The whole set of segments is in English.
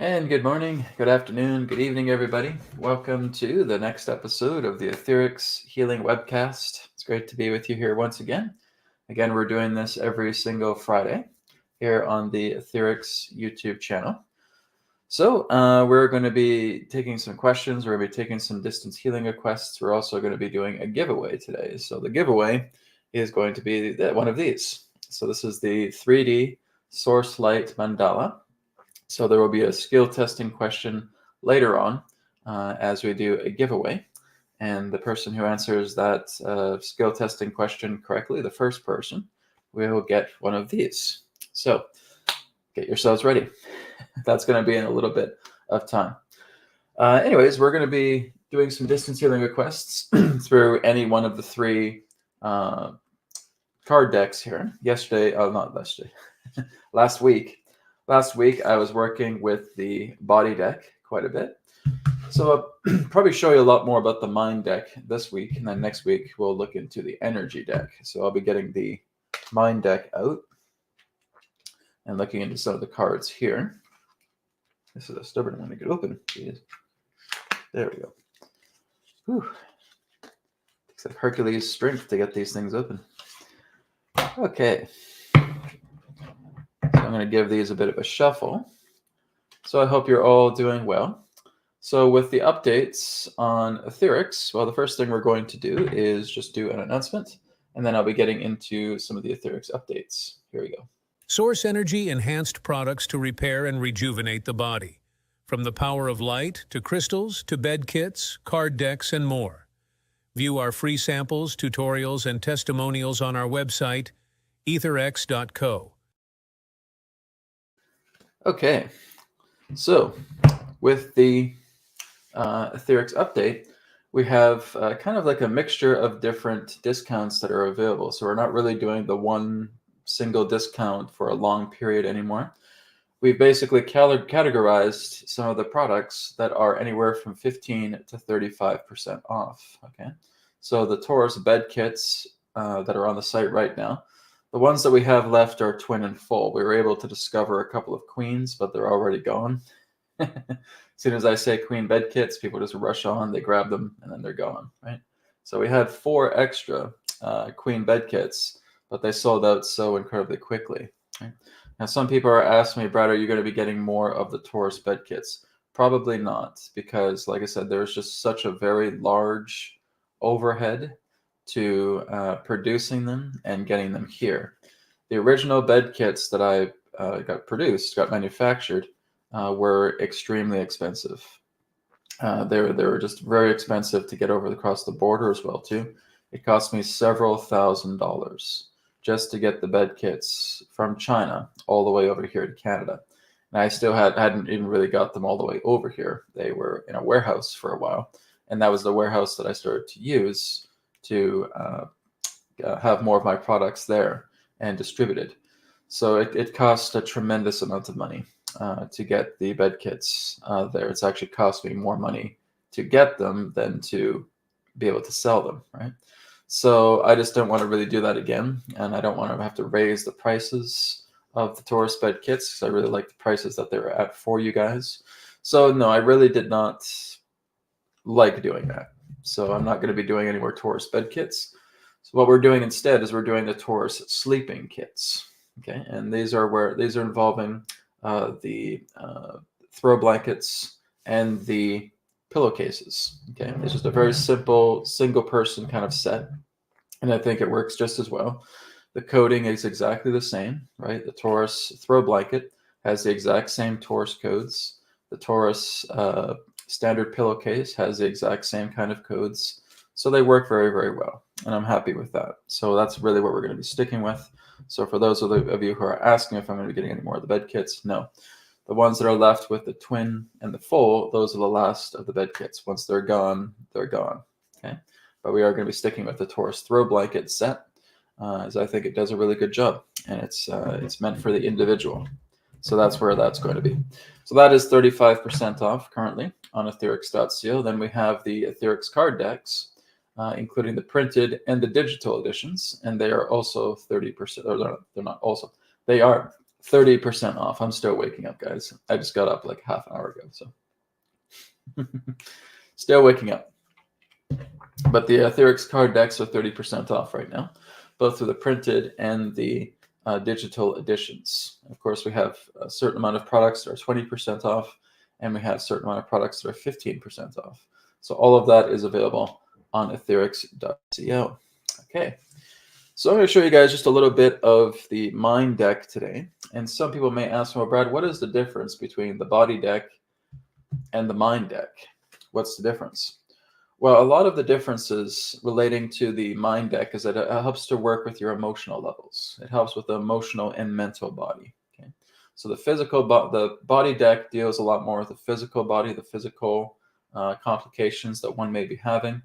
And good morning, good afternoon, good evening, everybody. Welcome to the next episode of the AetherX Healing Webcast. It's great to be with you here once again. Again, we're doing this every single Friday here on the AetherX YouTube channel. So we're going to be taking some questions. We're going to be taking some distance healing requests. We're also going to be doing a giveaway today. So the giveaway is going to be one of these. So this is the 3D Source Light Mandala. So there will be a skill testing question later on as we do a giveaway. And the person who answers that skill testing question correctly, the first person, will get one of these. So get yourselves ready. That's going to be in a little bit of time. Anyways, we're going to be doing some distance healing requests through any one of the three card decks here. Last week. Last week, I was working with the body deck quite a bit. So I'll probably show you a lot more about the mind deck this week. And then next week, we'll look into the energy deck. So I'll be getting the mind deck out and looking into some of the cards here. This is a stubborn one to get open. Jeez. There we go. Whew. Takes like Hercules' strength to get these things open. Okay. So I'm going to give these a bit of a shuffle. So I hope you're all doing well. So with the updates on AetherX, well, the first thing we're going to do is just do an announcement, and then I'll be getting into some of the AetherX updates. Here we go. Source Energy enhanced products to repair and rejuvenate the body. From the power of light to crystals to bed kits, card decks, and more. View our free samples, tutorials, and testimonials on our website, AetherX.co. Okay, so with the AetherX update, we have kind of like a mixture of different discounts that are available. So we're not really doing the one single discount for a long period anymore. We've basically categorized some of the products that are anywhere from 15 to 35% off. Okay, so the Taurus bed kits that are on the site right now, the ones that we have left are twin and full. We were able to discover a couple of queens, but they're already gone. As soon as I say queen bed kits, people just rush on, they grab them, and then they're gone, right? So we had 4 extra queen bed kits, but they sold out so incredibly quickly. Right? Now, some people are asking me, Brad, are you going to be getting more of the Taurus bed kits? Probably not, because like I said, there's just such a very large overhead to producing them and getting them here. The original bed kits that I got manufactured, were extremely expensive. They were just very expensive to get over across the border as well too. It cost me several $1,000s just to get the bed kits from China all the way over here to Canada. And I still hadn't even really got them all the way over here. They were in a warehouse for a while, and that was the warehouse that I started to use to have more of my products there and distributed. So it cost a tremendous amount of money to get the bed kits there. It's actually cost me more money to get them than to be able to sell them, right? So I just don't want to really do that again, and I don't want to have to raise the prices of the Taurus bed kits because I really like the prices that they were at for you guys. So no, I really did not like doing that. So I'm not going to be doing any more Taurus bed kits. So what we're doing instead is we're doing the Taurus sleeping kits. Okay, and these are involving the throw blankets and the pillowcases. Okay, it's just a very simple single person kind of set, and I think it works just as well. The coating is exactly the same, right? The Taurus throw blanket has the exact same Taurus codes. The Taurus standard pillowcase has the exact same kind of codes. So they work very, very well, and I'm happy with that. So that's really what we're going to be sticking with. So for those of you who are asking if I'm going to be getting any more of the bed kits, no. The ones that are left with the twin and the full, those are the last of the bed kits. Once they're gone, they're gone. Okay, but we are going to be sticking with the Taurus throw blanket set, as I think it does a really good job, and it's meant for the individual. So that's where that's going to be. So that is 35% off currently on AetherX.co. Then we have the AetherX card decks, including the printed and the digital editions, and they are also 30%. Or they're not also. They are 30% off. I'm still waking up, guys. I just got up like half an hour ago, so still waking up. But the AetherX card decks are 30% off right now, both for the printed and the digital editions. Of course, we have a certain amount of products that are 20% off, and we have a certain amount of products that are 15% off. So all of that is available on etherx.co. Okay, so I'm going to show you guys just a little bit of the mind deck today. And some people may ask, well, Brad, what is the difference between the body deck and the mind deck? What's the difference? Well, a lot of the differences relating to the mind deck is that it helps to work with your emotional levels. It helps with the emotional and mental body. Okay, so the body deck deals a lot more with the physical body, the physical complications that one may be having.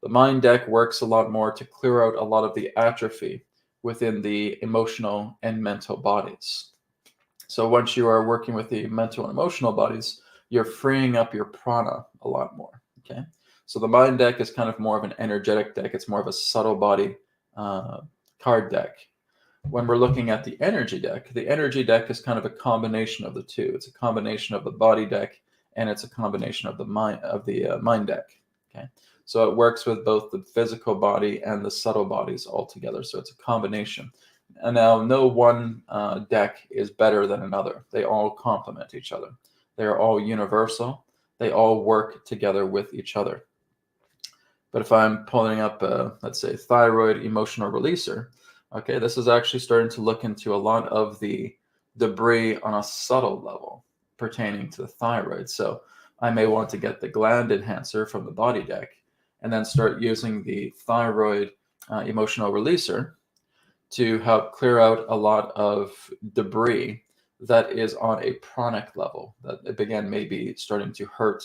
The mind deck works a lot more to clear out a lot of the atrophy within the emotional and mental bodies. So once you are working with the mental and emotional bodies, you're freeing up your prana a lot more. Okay. So the mind deck is kind of more of an energetic deck. It's more of a subtle body card deck. When we're looking at the energy deck is kind of a combination of the two. It's a combination of the body deck and it's a combination of the mind deck. Okay, so it works with both the physical body and the subtle bodies all together. So it's a combination. And now, no one deck is better than another. They all complement each other. They are all universal. They all work together with each other. But if I'm pulling up, let's say, thyroid emotional releaser, okay, this is actually starting to look into a lot of the debris on a subtle level pertaining to the thyroid. So I may want to get the gland enhancer from the body deck and then start using the thyroid emotional releaser to help clear out a lot of debris that is on a pranic level that, again, may be starting to hurt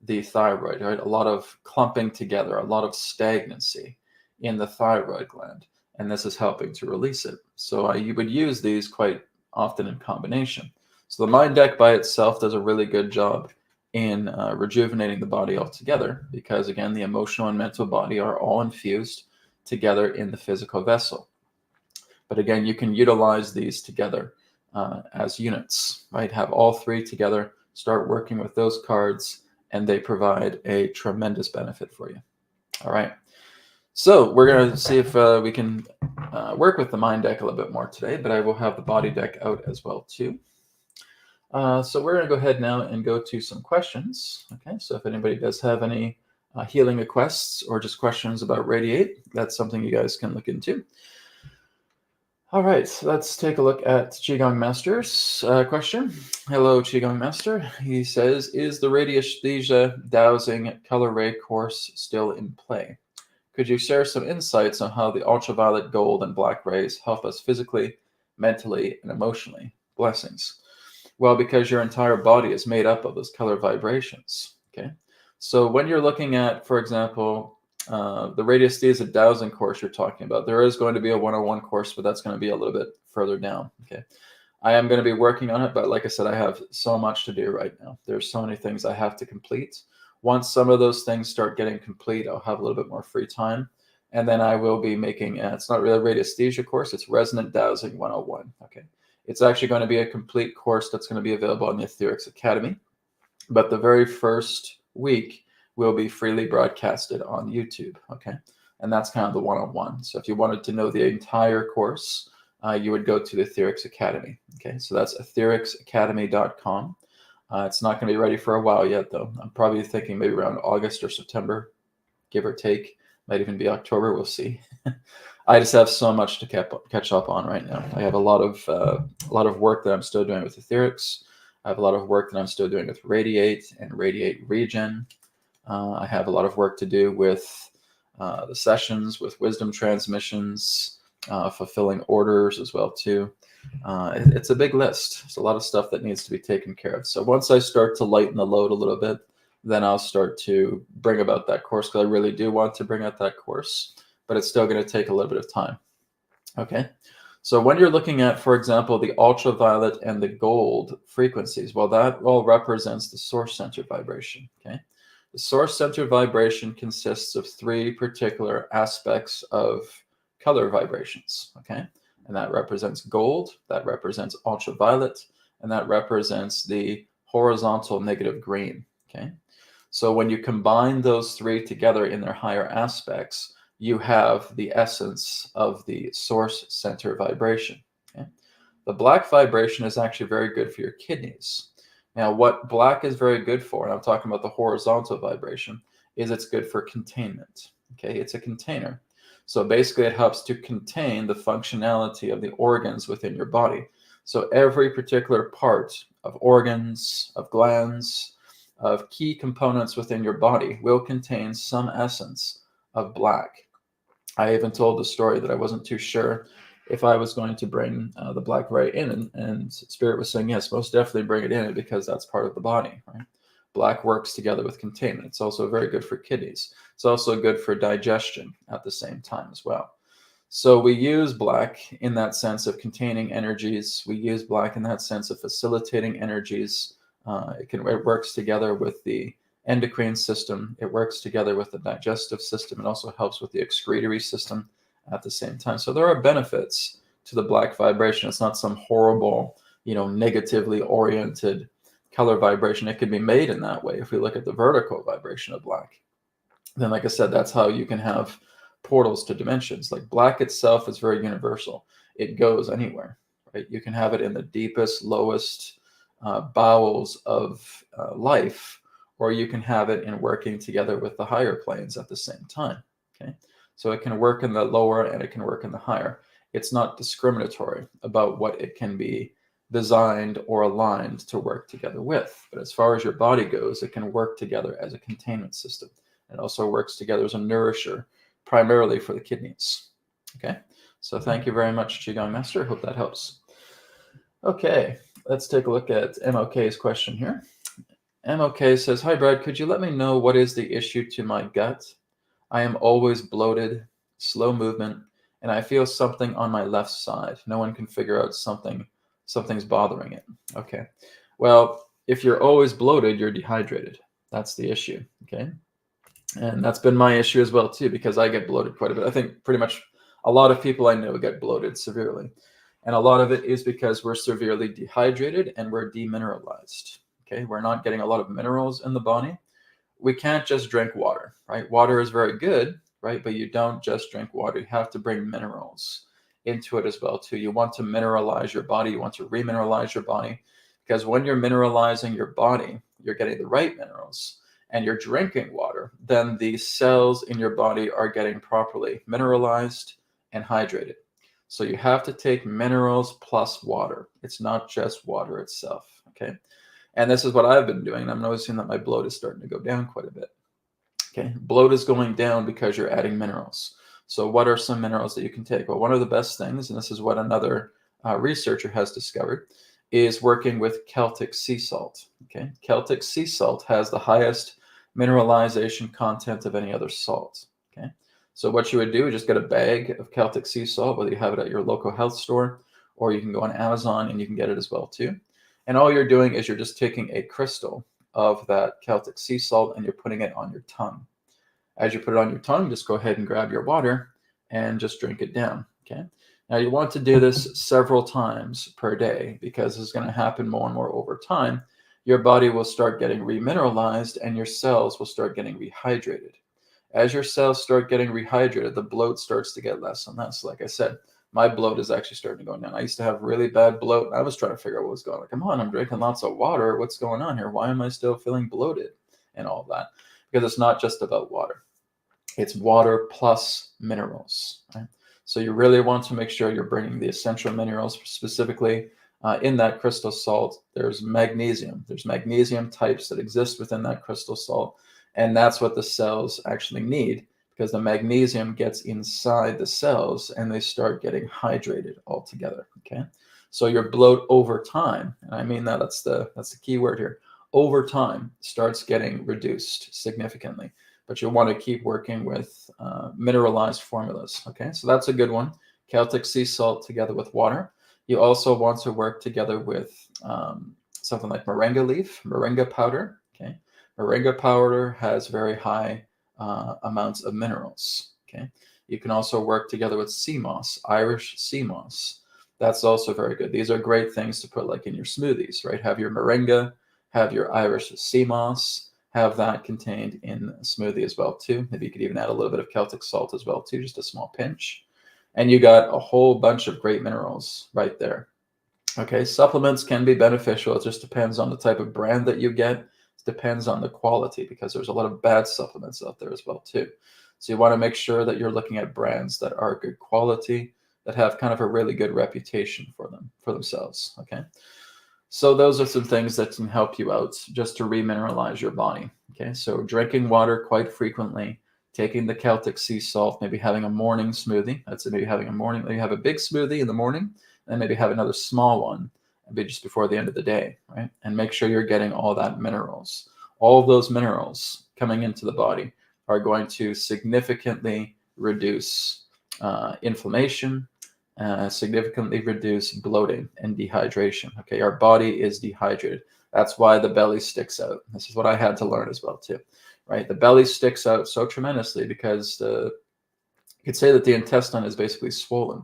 the thyroid, right? A lot of clumping together, a lot of stagnancy in the thyroid gland, and this is helping to release it. So you would use these quite often in combination. So the mind deck by itself does a really good job in rejuvenating the body altogether because, again, the emotional and mental body are all infused together in the physical vessel. But again, you can utilize these together as units, right? Have all three together, start working with those cards, and they provide a tremendous benefit for you. All right. So we're going to see if we can work with the mind deck a little bit more today, but I will have the body deck out as well too. So we're going to go ahead now and go to some questions. Okay. So if anybody does have any healing requests or just questions about Radiate, that's something you guys can look into. All right, so let's take a look at Qigong Master's question. Hello, Qigong Master. He says, is the radiesthesia dowsing color ray course still in play? Could you share some insights on how the ultraviolet, gold, and black rays help us physically, mentally, and emotionally? Blessings. Well, because your entire body is made up of those color vibrations, okay? So when you're looking at, for example, the radiesthesia dowsing course you're talking about, there is going to be a 101 course, but that's going to be a little bit further down. Okay, I am going to be working on it, but like I said, I have so much to do right now. There's so many things I have to complete. Once some of those things start getting complete, I'll have a little bit more free time, and then I will be making it's not really a radiesthesia course, it's resonant dowsing 101. Okay, it's actually going to be a complete course that's going to be available on the AetherX Academy, but the very first week will be freely broadcasted on YouTube, okay? And that's kind of the one-on-one. So if you wanted to know the entire course, you would go to the AetherX Academy, okay? So that's etherxacademy.com. It's not going to be ready for a while yet, though. I'm probably thinking maybe around August or September, give or take. Might even be October, we'll see. I just have so much to catch up on right now. I have a lot of work that I'm still doing with AetherX. I have a lot of work that I'm still doing with Radiate and Radiate Regen. I have a lot of work to do with the sessions, with wisdom transmissions, fulfilling orders as well too. It's a big list. It's a lot of stuff that needs to be taken care of. So once I start to lighten the load a little bit, then I'll start to bring about that course because I really do want to bring out that course, but it's still going to take a little bit of time. Okay. So when you're looking at, for example, the ultraviolet and the gold frequencies, well, that all represents the source center vibration. Okay. The source center vibration consists of three particular aspects of color vibrations, okay? and that represents gold, that represents ultraviolet, and that represents the horizontal negative green. Okay, so when you combine those three together in their higher aspects, you have the essence of the source center vibration. Okay? The black vibration is actually very good for your kidneys. Now, what black is very good for, and I'm talking about the horizontal vibration, is it's good for containment. Okay, it's a container. So basically, it helps to contain the functionality of the organs within your body. So every particular part of organs, of glands, of key components within your body will contain some essence of black. I even told the story that I wasn't too sure if I was going to bring the black right in, and Spirit was saying, yes, most definitely bring it in because that's part of the body, right? Black works together with containment. It's also very good for kidneys. It's also good for digestion at the same time as well. So we use black in that sense of containing energies. We use black in that sense of facilitating energies. It works together with the endocrine system. It works together with the digestive system. It also helps with the excretory system at the same time. So there are benefits to the black vibration. It's not some horrible, negatively oriented color vibration. It can be made in that way. If we look at the vertical vibration of black, then like I said, that's how you can have portals to dimensions. Like black itself is very universal. It goes anywhere, right? You can have it in the deepest, lowest bowels of life, or you can have it in working together with the higher planes at the same time. Okay, so it can work in the lower and it can work in the higher. It's not discriminatory about what it can be designed or aligned to work together with. But as far as your body goes, it can work together as a containment system. It also works together as a nourisher, primarily for the kidneys. Okay, so thank you very much, Qigong Master. Hope that helps. Okay, let's take a look at MOK's question here. MOK says, hi, Brad, could you let me know what is the issue to my gut? I am always bloated, slow movement, and I feel something on my left side. No one can figure out something's bothering it. Okay, well, if you're always bloated, you're dehydrated. That's the issue, okay? And that's been my issue as well, too, because I get bloated quite a bit. I think pretty much a lot of people I know get bloated severely. And a lot of it is because we're severely dehydrated and we're demineralized. Okay, we're not getting a lot of minerals in the body. We can't just drink water, right? Water is very good, right? But you don't just drink water. You have to bring minerals into it as well, too. You want to mineralize your body. You want to remineralize your body, because when you're mineralizing your body, you're getting the right minerals and you're drinking water, then the cells in your body are getting properly mineralized and hydrated. So you have to take minerals plus water. It's not just water itself, okay? And this is what I've been doing. I'm noticing that my bloat is starting to go down quite a bit. Okay, bloat is going down because you're adding minerals. So what are some minerals that you can take? Well, one of the best things, and this is what another researcher has discovered, is working with Celtic sea salt. Okay, Celtic sea salt has the highest mineralization content of any other salt. Okay, so what you would do is just get a bag of Celtic sea salt, whether you have it at your local health store, or you can go on Amazon and you can get it as well too. And all you're doing is you're just taking a crystal of that Celtic sea salt and you're putting it on your tongue. As you put it on your tongue, just go ahead and grab your water and just drink it down. Okay. Now you want to do this several times per day, because it's going to happen more and more over time. Your body will start getting remineralized and your cells will start getting rehydrated. As your cells start getting rehydrated, the bloat starts to get less and less. Like I said, my bloat is actually starting to go down. I used to have really bad bloat, and I was trying to figure out what was going on. Come on, I'm drinking lots of water. What's going on here? Why am I still feeling bloated and all of that? Because it's not just about water. It's water plus minerals, right? So you really want to make sure you're bringing the essential minerals, specifically in that crystal salt. There's magnesium. There's magnesium types that exist within that crystal salt, and that's what the cells actually need, because the magnesium gets inside the cells and they start getting hydrated altogether. Okay, so your bloat over time, and I mean that's the key word here, over time starts getting reduced significantly. But you'll want to keep working with mineralized formulas. Okay, so that's a good one. Celtic sea salt together with water. You also want to work together with something like moringa leaf, moringa powder. Okay, moringa powder has very high amounts of minerals. Okay, you can also work together with sea moss, Irish sea moss. That's also very good. These are great things to put like in your smoothies, right? Have your moringa, have your Irish sea moss, have that contained in a smoothie as well too. Maybe you could even add a little bit of Celtic salt as well too, just a small pinch. And you got a whole bunch of great minerals right there. Okay, supplements can be beneficial. It just depends on the type of brand that you get. It depends on the quality, because there's a lot of bad supplements out there as well too. So you want to make sure that you're looking at brands that are good quality, that have kind of a really good reputation for themselves. Okay, so those are some things that can help you out just to remineralize your body. Okay, so drinking water quite frequently, taking the Celtic sea salt, maybe having a morning smoothie. That's maybe having a morning. Maybe have a big smoothie in the morning, and maybe have another small one, maybe just before the end of the day, right? And make sure you're getting all that minerals. All of those minerals coming into the body are going to significantly reduce inflammation, significantly reduce bloating and dehydration. Okay, our body is dehydrated. That's why the belly sticks out. This is what I had to learn as well too, right? The belly sticks out so tremendously because you could say that the intestine is basically swollen.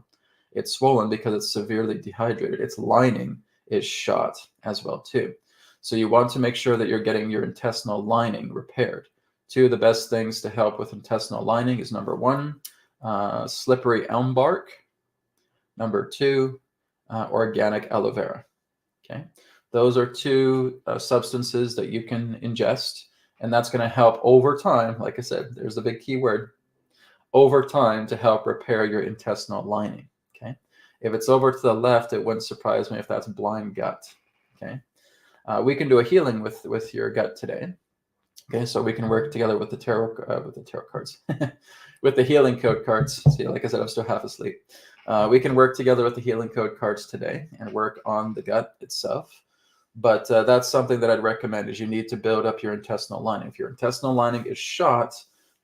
It's swollen because it's severely dehydrated. Its lining is shot as well too. So you want to make sure that you're getting your intestinal lining repaired. Two of the best things to help with intestinal lining is number one, slippery elm bark. Number two, organic aloe vera. Okay, those are two substances that you can ingest, and that's going to help over time. Like I said, there's a big key word, over time, to help repair your intestinal lining. Okay, if it's over to the left, it wouldn't surprise me if that's blind gut. Okay, we can do a healing with your gut today. Okay, so we can work together with the tarot cards, with the healing code cards. See, like I said, I'm still half asleep. We can work together with the healing code cards today and work on the gut itself. But that's something that I'd recommend, is you need to build up your intestinal lining. If your intestinal lining is shot,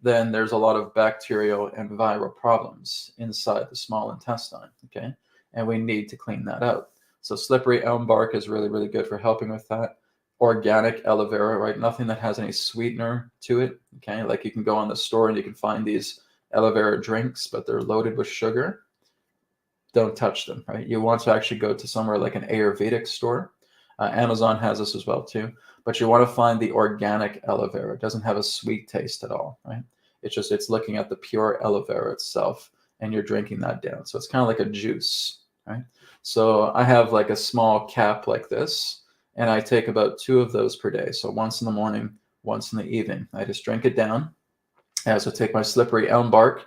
then there's a lot of bacterial and viral problems inside the small intestine. Okay, and we need to clean that out. So slippery elm bark is really, really good for helping with that. Organic aloe vera, right? Nothing that has any sweetener to it. Okay, like you can go on the store and you can find these aloe vera drinks, but they're loaded with sugar. Don't touch them, right? You want to actually go to somewhere like an Ayurvedic store. Amazon has this as well too, but you want to find the organic aloe vera. It doesn't have a sweet taste at all, right? It's looking at the pure aloe vera itself, and you're drinking that down. So it's kind of like a juice, right? So I have like a small cap like this, and I take about 2 of those per day. So once in the morning, once in the evening. I just drink it down. I also take my slippery elm bark,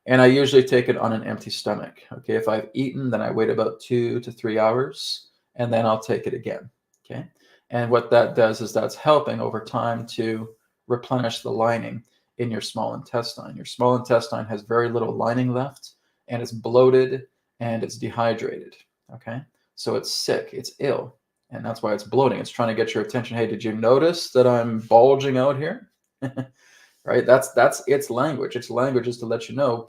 and I usually take it on an empty stomach. Okay, if I've eaten, then I wait about 2 to 3 hours, and then I'll take it again. Okay, and what that does is that's helping over time to replenish the lining in your small intestine. Your small intestine has very little lining left, and it's bloated and it's dehydrated. Okay, so it's sick, it's ill, and that's why it's bloating. It's trying to get your attention. Hey, did you notice that I'm bulging out here? Right? That's its language. Its language is to let you know,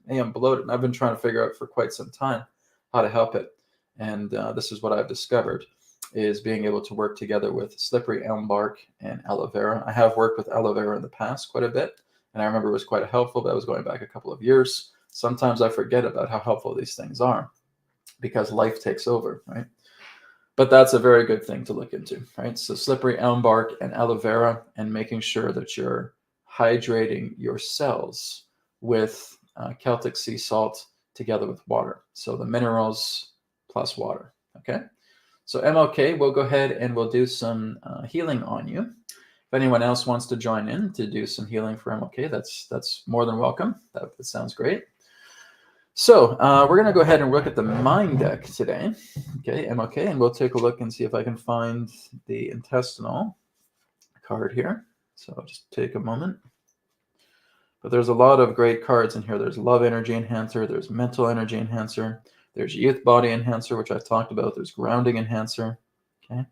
hey, I'm bloated. And I've been trying to figure out for quite some time how to help it. And this is what I've discovered, is being able to work together with slippery elm bark and aloe vera. I have worked with aloe vera in the past quite a bit, and I remember it was quite helpful, but I was going back a couple of years. Sometimes I forget about how helpful these things are because life takes over, right? But that's a very good thing to look into, right? So slippery elm bark and aloe vera, and making sure that you're hydrating your cells with Celtic sea salt together with water. So the minerals plus water, okay? So MLK, we'll go ahead and we'll do some healing on you. If anyone else wants to join in to do some healing for MLK, that's more than welcome. That sounds great. So we're going to go ahead and look at the mind deck today, okay, MLK, and we'll take a look and see if I can find the intestinal card here. So I'll just take a moment. But there's a lot of great cards in here. There's Love Energy Enhancer, there's Mental Energy Enhancer, there's Youth Body Enhancer, which I've talked about, there's Grounding Enhancer, okay.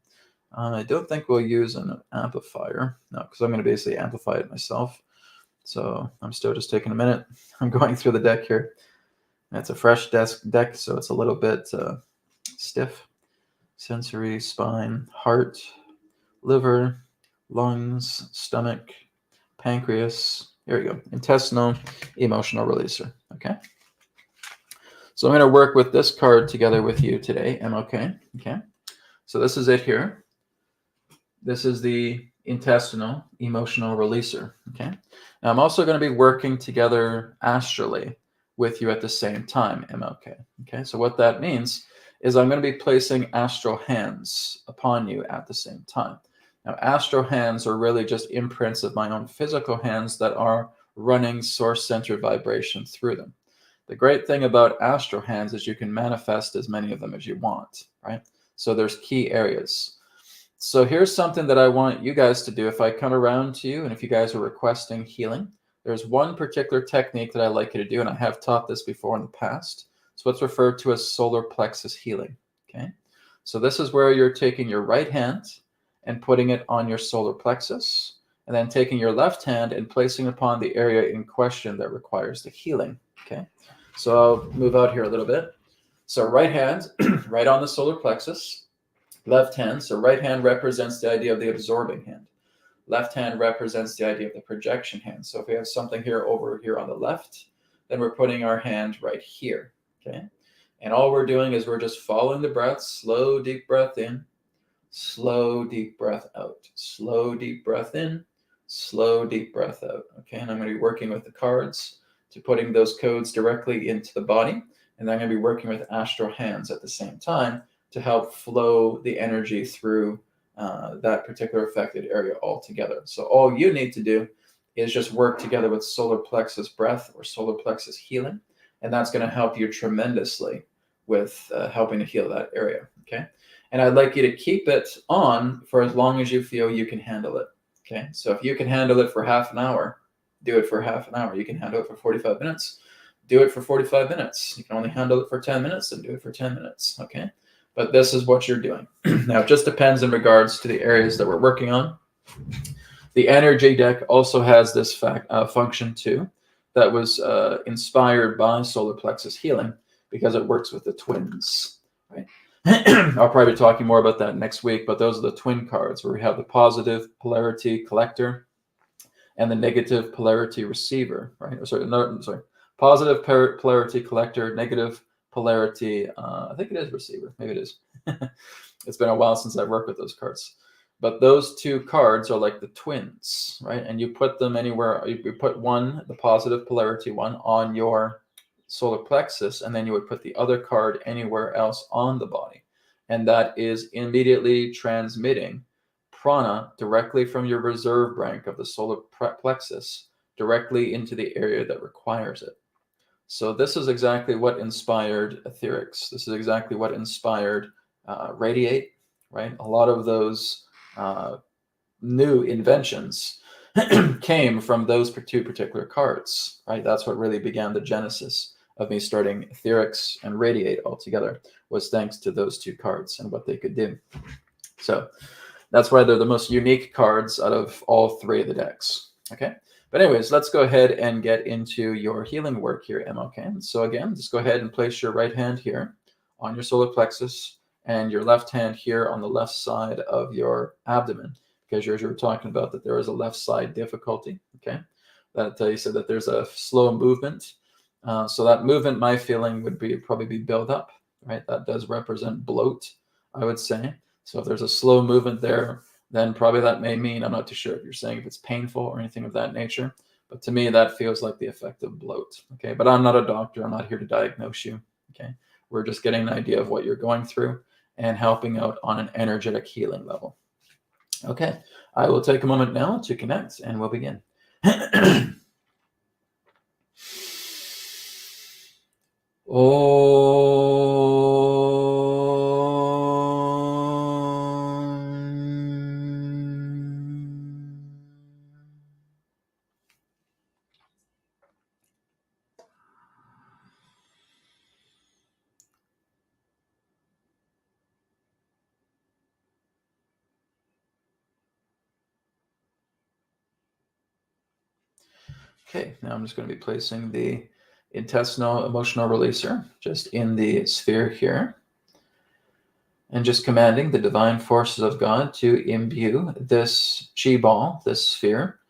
I don't think we'll use an amplifier, no, because I'm going to basically amplify it myself. So I'm still just taking a minute. I'm going through the deck here. It's a fresh deck, so it's a little bit stiff. Sensory, spine, heart, liver, lungs, stomach, pancreas. Here we go. Intestinal, emotional releaser. Okay. So I'm going to work with this card together with you today. Okay. So this is it here. This is the intestinal emotional releaser. Okay. Now I'm also going to be working together astrally with you at the same time. Okay. So what that means is I'm going to be placing astral hands upon you at the same time. Now, astral hands are really just imprints of my own physical hands that are running source-centered vibration through them. The great thing about astral hands is you can manifest as many of them as you want, right? So there's key areas. So here's something that I want you guys to do. If I come around to you and if you guys are requesting healing, there's one particular technique that I like you to do, and I have taught this before in the past. It's what's referred to as solar plexus healing, okay? So this is where you're taking your right hand and putting it on your solar plexus, and then taking your left hand and placing it upon the area in question that requires the healing, okay? So I'll move out here a little bit. So right hand, right on the solar plexus. Left hand, so right hand represents the idea of the absorbing hand. Left hand represents the idea of the projection hand. So if we have something here over here on the left, then we're putting our hand right here, okay? And all we're doing is we're just following the breath, slow, deep breath in, slow, deep breath out, slow, deep breath in, slow, deep breath out, okay? And I'm going to be working with the cards to putting those codes directly into the body. And then I'm going to be working with astral hands at the same time to help flow the energy through that particular affected area altogether. So all you need to do is just work together with solar plexus breath or solar plexus healing, and that's going to help you tremendously with helping to heal that area, okay? And I'd like you to keep it on for as long as you feel you can handle it, okay? So if you can handle it for half an hour, do it for half an hour. You can handle it for 45 minutes, do it for 45 minutes. You can only handle it for 10 minutes, then do it for 10 minutes, okay? But this is what you're doing. Now, it just depends in regards to the areas that we're working on. The energy deck also has this function too, that was inspired by solar plexus healing because it works with the twins, right? I'll probably be talking more about that next week, but those are the twin cards where we have the positive polarity collector and the negative polarity receiver, right? Sorry. Positive polarity collector, negative polarity, I think it is receiver. Maybe it is. It's been a while since I've worked with those cards. But those two cards are like the twins, right? And you put them anywhere. You put one, the positive polarity one, on your solar plexus, and then you would put the other card anywhere else on the body. And that is immediately transmitting prana directly from your reserve rank of the solar plexus directly into the area that requires it. So this is exactly what inspired AetherX. This is exactly what inspired Radiate, right? A lot of those new inventions came from those two particular cards, right? That's what really began the genesis of me starting AetherX and Radiate altogether, was thanks to those two cards and what they could do. So that's why they're the most unique cards out of all three of the decks, okay? But anyways, let's go ahead and get into your healing work here, okay? So again, just go ahead and place your right hand here on your solar plexus and your left hand here on the left side of your abdomen, because you were talking about that there is a left side difficulty, okay? That you said that there's a slow movement. So that movement, my feeling would be probably be built up, right? That does represent bloat, I would say. So if there's a slow movement there, then probably that may mean, I'm not too sure if you're saying if it's painful or anything of that nature, but to me, that feels like the effect of bloat, okay? But I'm not a doctor. I'm not here to diagnose you, okay? We're just getting an idea of what you're going through and helping out on an energetic healing level. Okay, I will take a moment now to connect and we'll begin. Okay, now I'm just going to be placing the intestinal emotional releaser just in the sphere here, and just commanding the divine forces of God to imbue this chi ball, this sphere,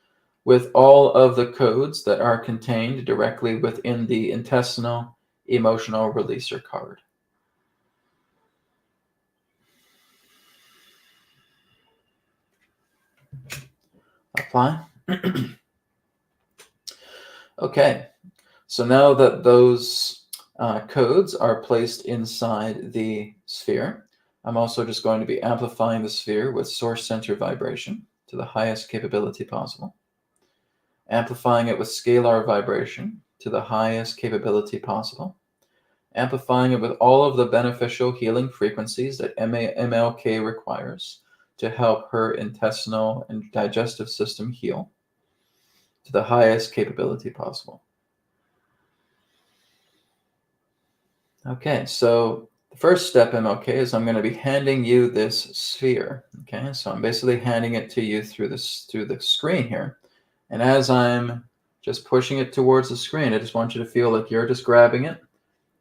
with all of the codes that are contained directly within the intestinal emotional releaser card. Apply. Okay, so now that those codes are placed inside the sphere, I'm also just going to be amplifying the sphere with source center vibration to the highest capability possible, amplifying it with scalar vibration to the highest capability possible, amplifying it with all of the beneficial healing frequencies that MLK requires to help her intestinal and digestive system heal to the highest capability possible. Okay, so the first step, MLK, is I'm going to be handing you this sphere. Okay, so I'm basically handing it to you through the screen here. And as I'm just pushing it towards the screen, I just want you to feel like you're just grabbing it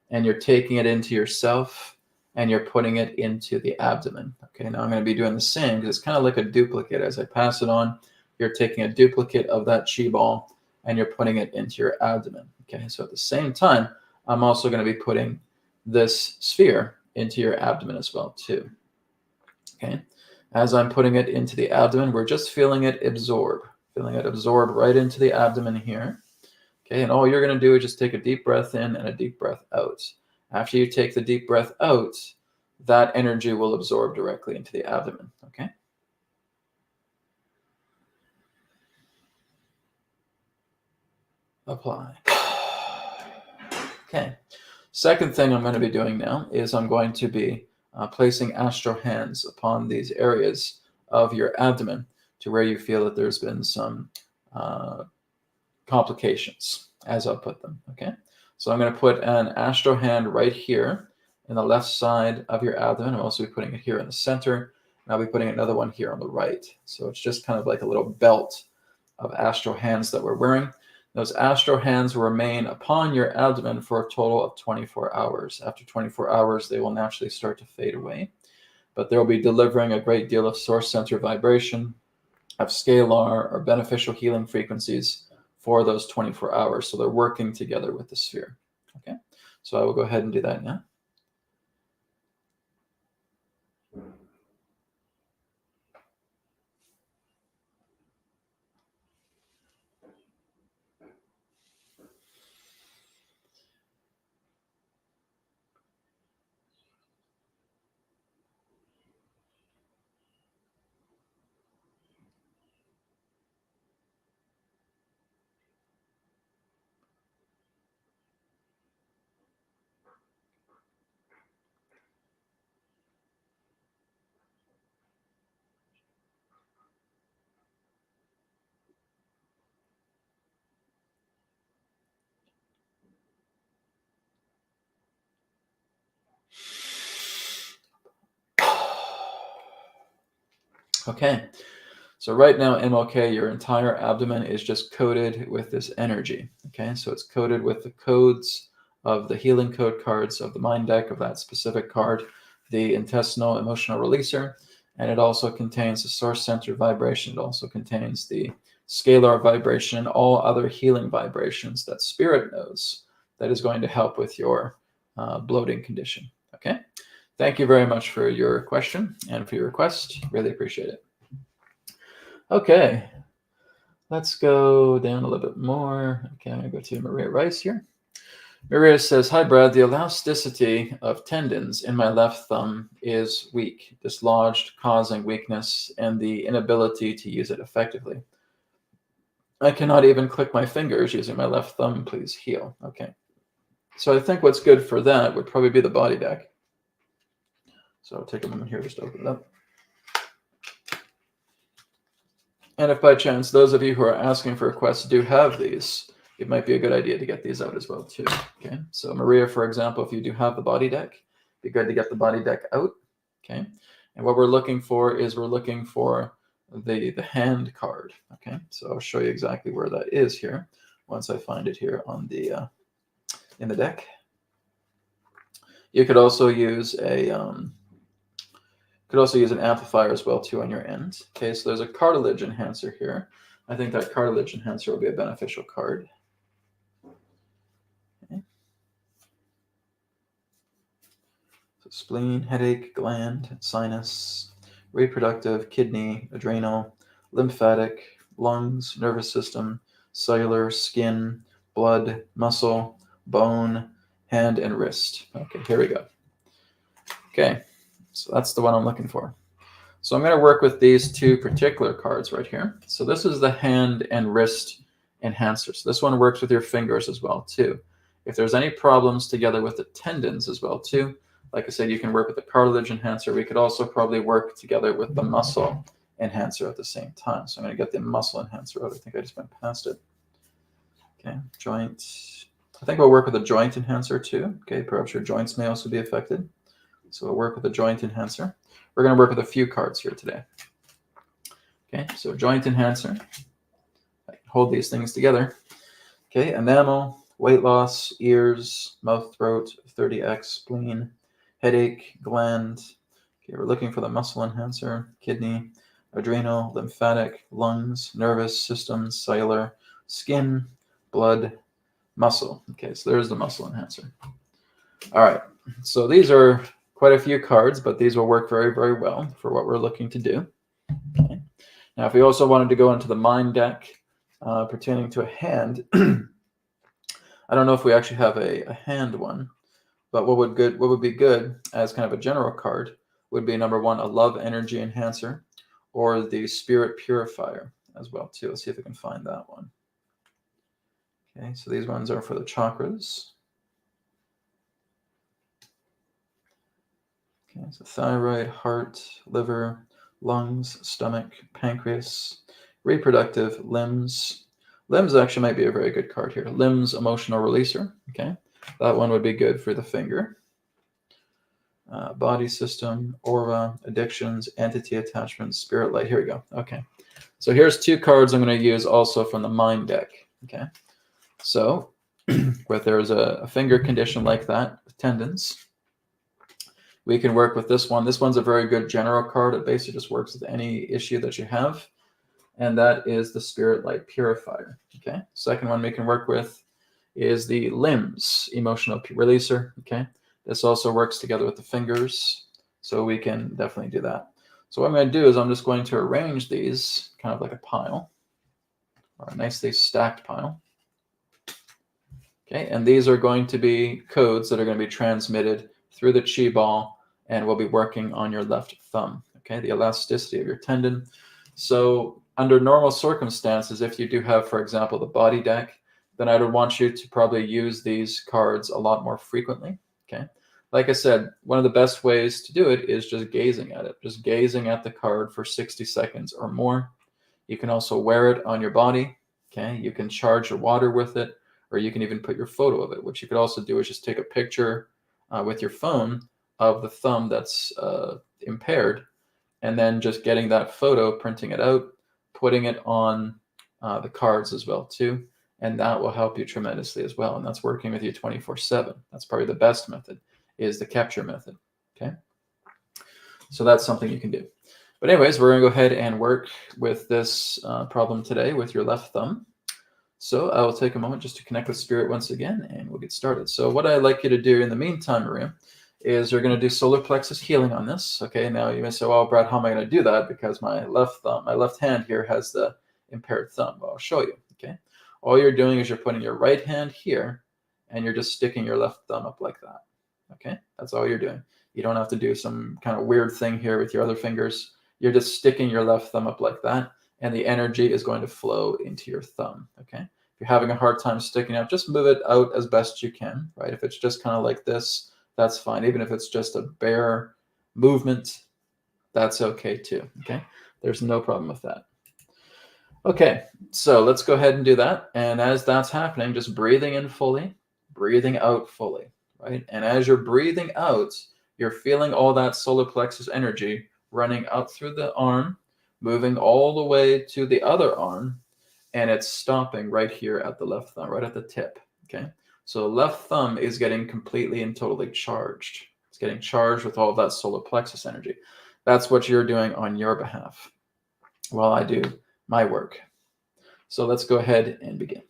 and you're taking it into yourself and you're putting it into the abdomen. Okay, now I'm going to be doing the same because it's kind of like a duplicate. As I pass it on, you're taking a duplicate of that chi ball and you're putting it into your abdomen. Okay, so at the same time, I'm also going to be putting this sphere into your abdomen as well too. Okay, as I'm putting it into the abdomen, we're just feeling it absorb right into the abdomen here. Okay, and all you're going to do is just take a deep breath in and a deep breath out. After you take the deep breath out, that energy will absorb directly into the abdomen. Okay. Apply. Okay. Second thing I'm going to be doing now is I'm going to be placing astral hands upon these areas of your abdomen to where you feel that there's been some complications, as I'll put them. Okay. So I'm going to put an astral hand right here in the left side of your abdomen. I'm also putting it here in the center. And I'll be putting another one here on the right. So it's just kind of like a little belt of astral hands that we're wearing. Those astral hands will remain upon your abdomen for a total of 24 hours. After 24 hours, they will naturally start to fade away. But they'll be delivering a great deal of source center vibration, of scalar or beneficial healing frequencies for those 24 hours. So they're working together with the sphere. Okay, so I will go ahead and do that now. Okay, so right now, MLK, your entire abdomen is just coated with this energy. Okay, so it's coated with the codes of the healing code cards of the mind deck of that specific card, the intestinal emotional releaser, and it also contains the source center vibration. It also contains the scalar vibration and all other healing vibrations that spirit knows that is going to help with your bloating condition. Okay, thank you very much for your question and for your request. Really appreciate it. Okay, let's go down a little bit more. Okay, I'm going to go to Maria Rice here. Maria says, hi, Brad. The elasticity of tendons in my left thumb is weak, dislodged, causing weakness and the inability to use it effectively. I cannot even click my fingers using my left thumb. Please heal. Okay, so I think what's good for that would probably be the body deck. So I'll take a moment here just to open it up. And if by chance those of you who are asking for requests do have these, it might be a good idea to get these out as well too. Okay, so Maria, for example, if you do have the body deck, it'd be good to get the body deck out. Okay, and what we're looking for is the hand card. Okay, so I'll show you exactly where that is here once I find it here on the in the deck. You could also use an amplifier as well too on your end. Okay, so there's a cartilage enhancer here. I think that cartilage enhancer will be a beneficial card. Okay. spleen, headache, gland, sinus, reproductive, kidney, adrenal, lymphatic, lungs, nervous system, cellular, skin, blood, muscle, bone, hand, and wrist. Okay, here we go. Okay, so that's the one I'm looking for. So I'm going to work with these two particular cards right here. So this is the hand and wrist enhancer. So this one works with your fingers as well too. If there's any problems together with the tendons as well too, like I said, you can work with the cartilage enhancer. We could also probably work together with the muscle enhancer at the same time. So I'm going to get the muscle enhancer out. I think I just went past it. Okay, joint. I think we'll work with a joint enhancer too. Okay, perhaps your joints may also be affected. So we'll work with a joint enhancer. We're going to work with a few cards here today. Okay, so joint enhancer. I can hold these things together. Okay, enamel, weight loss, ears, mouth, throat, 30x, spleen, headache, gland. Okay, we're looking for the muscle enhancer, kidney, adrenal, lymphatic, lungs, nervous system, cellular, skin, blood, muscle. Okay, so there's the muscle enhancer. All right, so these are quite a few cards, but these will work very, very well for what we're looking to do. Okay. Now, if we also wanted to go into the mind deck pertaining to a hand, I don't know if we actually have a hand one, but what would be good as kind of a general card would be number one, a love energy enhancer, or the spirit purifier as well too. Let's see if we can find that one. Okay, so these ones are for the chakras. Okay, so thyroid, heart, liver, lungs, stomach, pancreas, reproductive, limbs. Limbs actually might be a very good card here. Limbs, emotional releaser. Okay, that one would be good for the finger. Body system, aura, addictions, entity attachments, spirit light. Here we go. Okay, so here's two cards I'm going to use also from the mind deck. Okay, so where there's a finger condition like that, with tendons, we can work with this one. This one's a very good general card. It basically just works with any issue that you have. And that is the Spirit Light Purifier. Okay. Second one we can work with is the limbs emotional releaser. Okay. This also works together with the fingers. So we can definitely do that. So what I'm going to do is I'm just going to arrange these kind of like a pile, or a nicely stacked pile. Okay. And these are going to be codes that are going to be transmitted through the chi ball, and we'll be working on your left thumb, okay, the elasticity of your tendon. So under normal circumstances, if you do have, for example, the body deck, then I would want you to probably use these cards a lot more frequently, okay? Like I said, one of the best ways to do it is just gazing at it, just gazing at the card for 60 seconds or more. You can also wear it on your body, okay? You can charge your water with it, or you can even put your photo of it. What you could also do is just take a picture with your phone of the thumb that's impaired, and then just getting that photo, printing it out, putting it on the cards as well too, and that will help you tremendously as well. And that's working with you 24/7. That's probably the best method, is the capture method. Okay, so that's something you can do. But anyways, we're going to go ahead and work with this problem today with your left thumb. So I will take a moment just to connect with Spirit once again, and we'll get started. So what I'd like you to do in the meantime, Maria, is you're going to do solar plexus healing on this. Okay, now you may say, well, Brad, how am I going to do that? Because my left hand here has the impaired thumb. Well, I'll show you. Okay, all you're doing is you're putting your right hand here, and you're just sticking your left thumb up like that. Okay, that's all you're doing. You don't have to do some kind of weird thing here with your other fingers. You're just sticking your left thumb up like that, and the energy is going to flow into your thumb. Okay, if you're having a hard time sticking out, just move it out as best you can, right? If it's just kind of like this, that's fine. Even if it's just a bare movement, that's okay too. Okay, there's no problem with that. Okay, so let's go ahead and do that. And as that's happening, just breathing in fully, breathing out fully, right? And as you're breathing out, you're feeling all that solar plexus energy running up through the arm, moving all the way to the other arm, and it's stopping right here at the left thumb, right at the tip. Okay, so the left thumb is getting completely and totally charged. It's getting charged with all of that solar plexus energy. That's what you're doing on your behalf while I do my work. So let's go ahead and begin.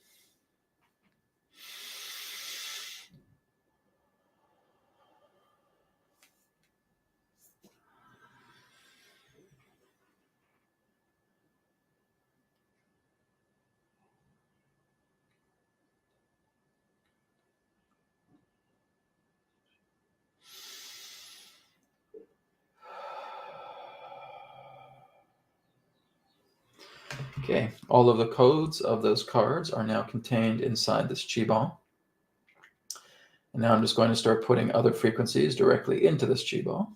Okay, all of the codes of those cards are now contained inside this chi ball. And now I'm just going to start putting other frequencies directly into this chi ball.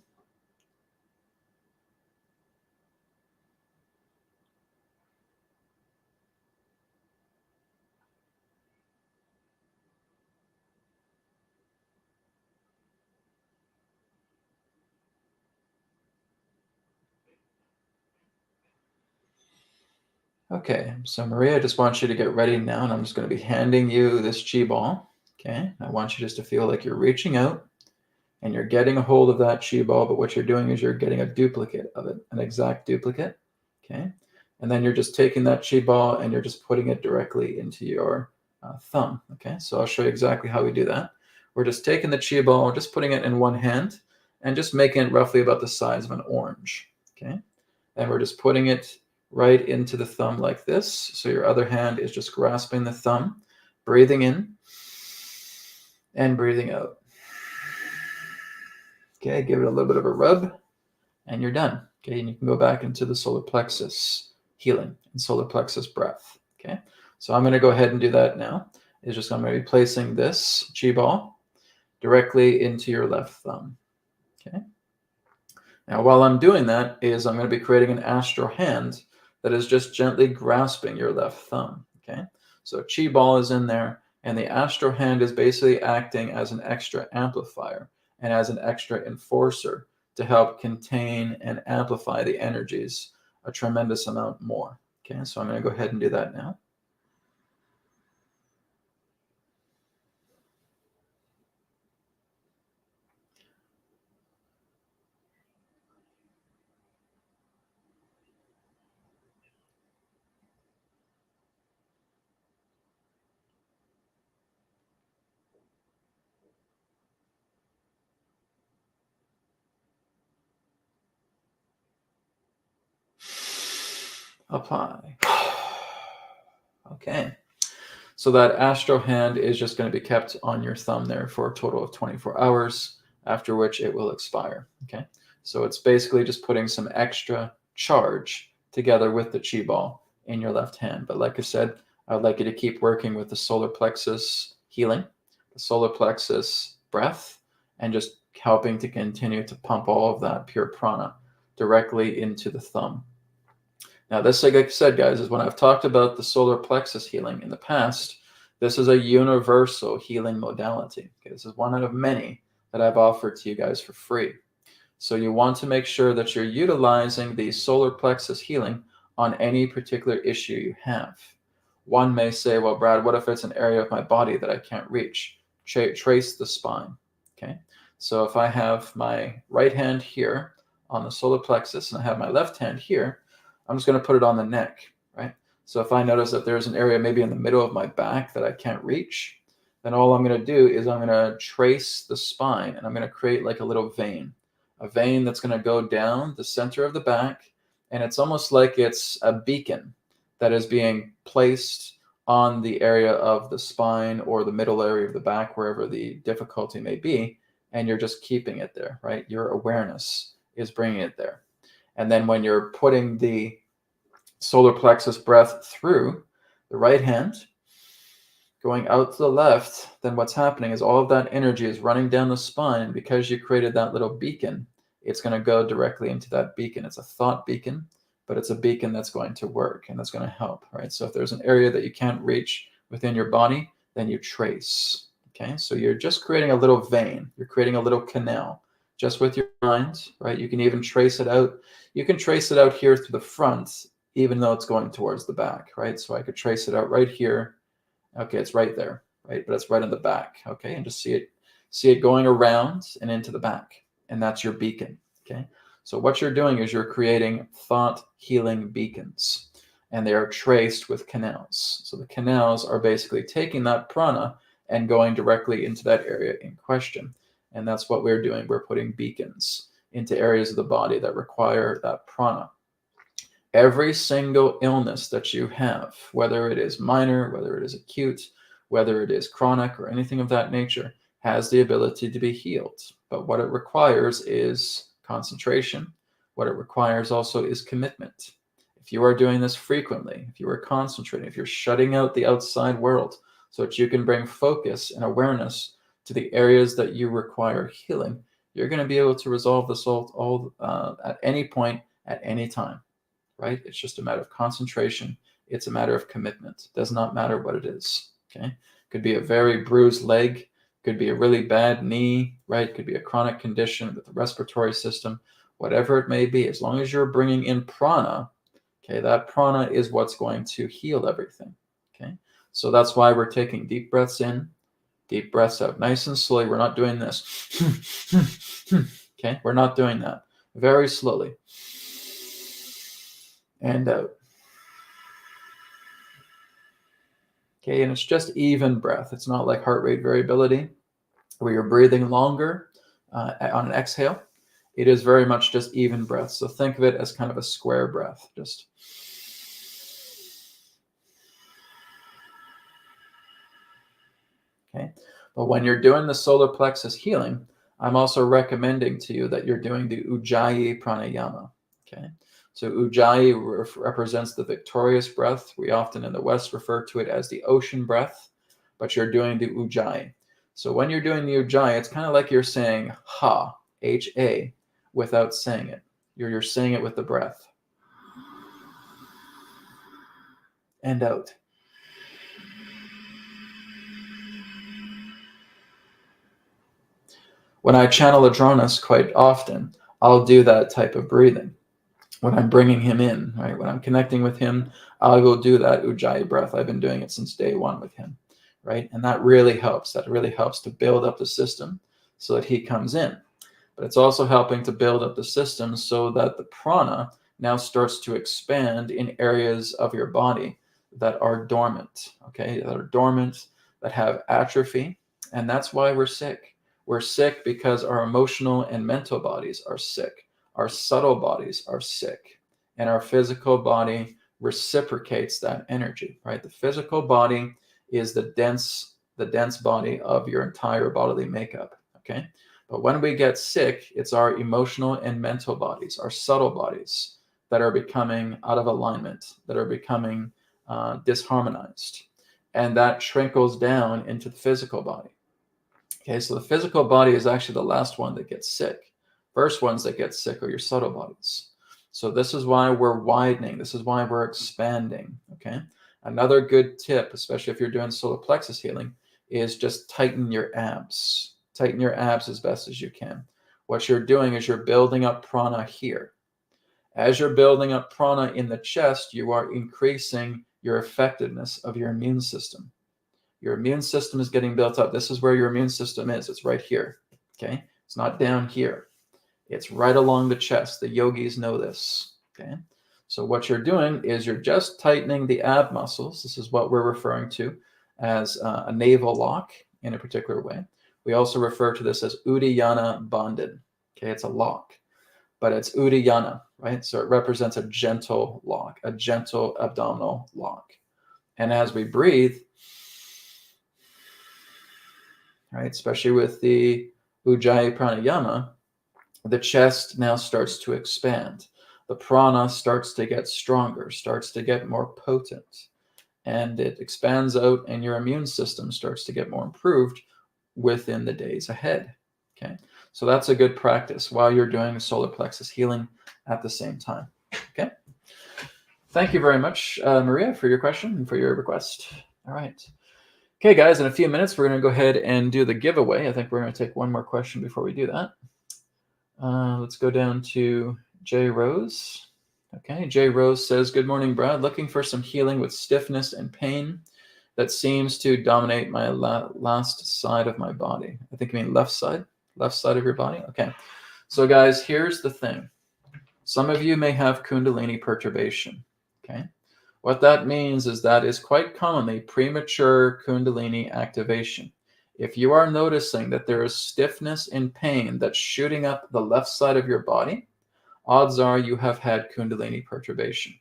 Okay, so Maria, I just want you to get ready now, and I'm just going to be handing you this chi ball. Okay, I want you just to feel like you're reaching out and you're getting a hold of that chi ball, but what you're doing is you're getting a duplicate of it, an exact duplicate. Okay, and then you're just taking that chi ball and you're just putting it directly into your thumb. Okay, so I'll show you exactly how we do that. We're just taking the chi ball, just putting it in one hand, and just making it roughly about the size of an orange. Okay, and we're just putting it right into the thumb like this. So your other hand is just grasping the thumb, breathing in and breathing out. Okay, give it a little bit of a rub and you're done. Okay, and you can go back into the solar plexus healing and solar plexus breath. Okay, so I'm going to go ahead and do that now. It's just I'm going to be placing this chi ball directly into your left thumb. Okay, now while I'm doing that is I'm going to be creating an astral hand that is just gently grasping your left thumb. Okay, so chi ball is in there, and the astral hand is basically acting as an extra amplifier and as an extra enforcer to help contain and amplify the energies a tremendous amount more. Okay, so I'm going to go ahead and do that now. Apply. Okay. So that astral hand is just going to be kept on your thumb there for a total of 24 hours, after which it will expire. Okay. So it's basically just putting some extra charge together with the chi ball in your left hand. But like I said, I would like you to keep working with the solar plexus healing, the solar plexus breath, and just helping to continue to pump all of that pure prana directly into the thumb. Now, this, like I said, guys, is when I've talked about the solar plexus healing in the past. This is a universal healing modality. Okay, this is one out of many that I've offered to you guys for free. So you want to make sure that you're utilizing the solar plexus healing on any particular issue you have. One may say, well, Brad, what if it's an area of my body that I can't reach? Trace the spine. Okay, so if I have my right hand here on the solar plexus and I have my left hand here, I'm just going to put it on the neck, right? So if I notice that there's an area maybe in the middle of my back that I can't reach, then all I'm going to do is I'm going to trace the spine and I'm going to create like a little vein, a vein that's going to go down the center of the back. And it's almost like it's a beacon that is being placed on the area of the spine or the middle area of the back, wherever the difficulty may be. And you're just keeping it there, right? Your awareness is bringing it there. And then when you're putting the solar plexus breath through the right hand, going out to the left, then what's happening is all of that energy is running down the spine. And because you created that little beacon, it's going to go directly into that beacon. It's a thought beacon, but it's a beacon that's going to work and that's going to help, right? So if there's an area that you can't reach within your body, then you trace. Okay, so you're just creating a little vein. You're creating a little canal just with your mind, right? You can even trace it out. You can trace it out here through the front, even though it's going towards the back, right? So I could trace it out right here. Okay, it's right there, right? But it's right in the back, okay? And just see it going around and into the back. And that's your beacon, okay? So what you're doing is you're creating thought healing beacons, and they are traced with canals. So the canals are basically taking that prana and going directly into that area in question. And that's what we're doing. We're putting beacons into areas of the body that require that prana. Every single illness that you have, whether it is minor, whether it is acute, whether it is chronic or anything of that nature, has the ability to be healed. But what it requires is concentration. What it requires also is commitment. if you are doing this frequently, if you are concentrating, if you're shutting out the outside world so that you can bring focus and awareness to the areas that you require healing, you're going to be able to resolve this all at any point, at any time, right? It's just a matter of concentration. It's a matter of commitment. It does not matter what it is, okay? Could be a very bruised leg, could be a really bad knee, right? Could be a chronic condition with the respiratory system, whatever it may be. As long as you're bringing in prana, okay, that prana is what's going to heal everything, okay? So that's why we're taking deep breaths in, deep breaths out, nice and slowly. We're not doing this, okay? We're not doing that. Very slowly. And out. Okay, and it's just even breath. It's not like heart rate variability where you're breathing longer on an exhale. It is very much just even breath. So think of it as kind of a square breath. Just okay. But when you're doing the solar plexus healing, I'm also recommending to you that you're doing the Ujjayi pranayama. Okay. So Ujjayi represents the victorious breath. We often in the West refer to it as the ocean breath, but you're doing the Ujjayi. So when you're doing the Ujjayi, it's kind of like you're saying ha, H-A, without saying it. You're saying it with the breath. And out. When I channel Adronis quite often, I'll do that type of breathing. When I'm bringing him in, right? When I'm connecting with him, I'll go do that Ujjayi breath. I've been doing it since day one with him, right? And that really helps. That really helps to build up the system so that he comes in. But it's also helping to build up the system so that the prana now starts to expand in areas of your body that are dormant, okay? That are dormant, that have atrophy. And that's why we're sick. We're sick because our emotional and mental bodies are sick. Our subtle bodies are sick, and our physical body reciprocates that energy, right? The physical body is the dense body of your entire bodily makeup, okay? But when we get sick, it's our emotional and mental bodies, our subtle bodies, that are becoming out of alignment, that are becoming disharmonized, and that trickles down into the physical body. Okay, so the physical body is actually the last one that gets sick. First ones that get sick are your subtle bodies. So this is why we're widening. This is why we're expanding, okay? Another good tip, especially if you're doing solar plexus healing, is just tighten your abs. Tighten your abs as best as you can. What you're doing is you're building up prana here. As you're building up prana in the chest, you are increasing your effectiveness of your immune system. Your immune system is getting built up. This is where your immune system is. It's right here, okay? It's not down here. It's right along the chest. The yogis know this, okay? So what you're doing is you're just tightening the ab muscles. This is what we're referring to as a navel lock in a particular way. We also refer to this as Uddiyana Bandhan, okay? It's a lock, but it's Uddiyana, right? So it represents a gentle lock, a gentle abdominal lock. And as we breathe, right, especially with the Ujjayi pranayama, the chest now starts to expand. The prana starts to get stronger, starts to get more potent, and it expands out, and your immune system starts to get more improved within the days ahead. Okay, so that's a good practice while you're doing solar plexus healing at the same time. Okay, thank you very much, Maria, for your question and for your request. All right. Okay, guys, in a few minutes, we're going to go ahead and do the giveaway. I think we're going to take one more question before we do that. Let's go down to Jay Rose. Okay, Jay Rose says, good morning, Brad. Looking for some healing with stiffness and pain that seems to dominate my last side of my body. I think you mean left side of your body. Okay, so guys, here's the thing. Some of you may have Kundalini perturbation, okay? What that means is that is quite commonly premature Kundalini activation. If you are noticing that there is stiffness and pain that's shooting up the left side of your body, odds are you have had Kundalini perturbation.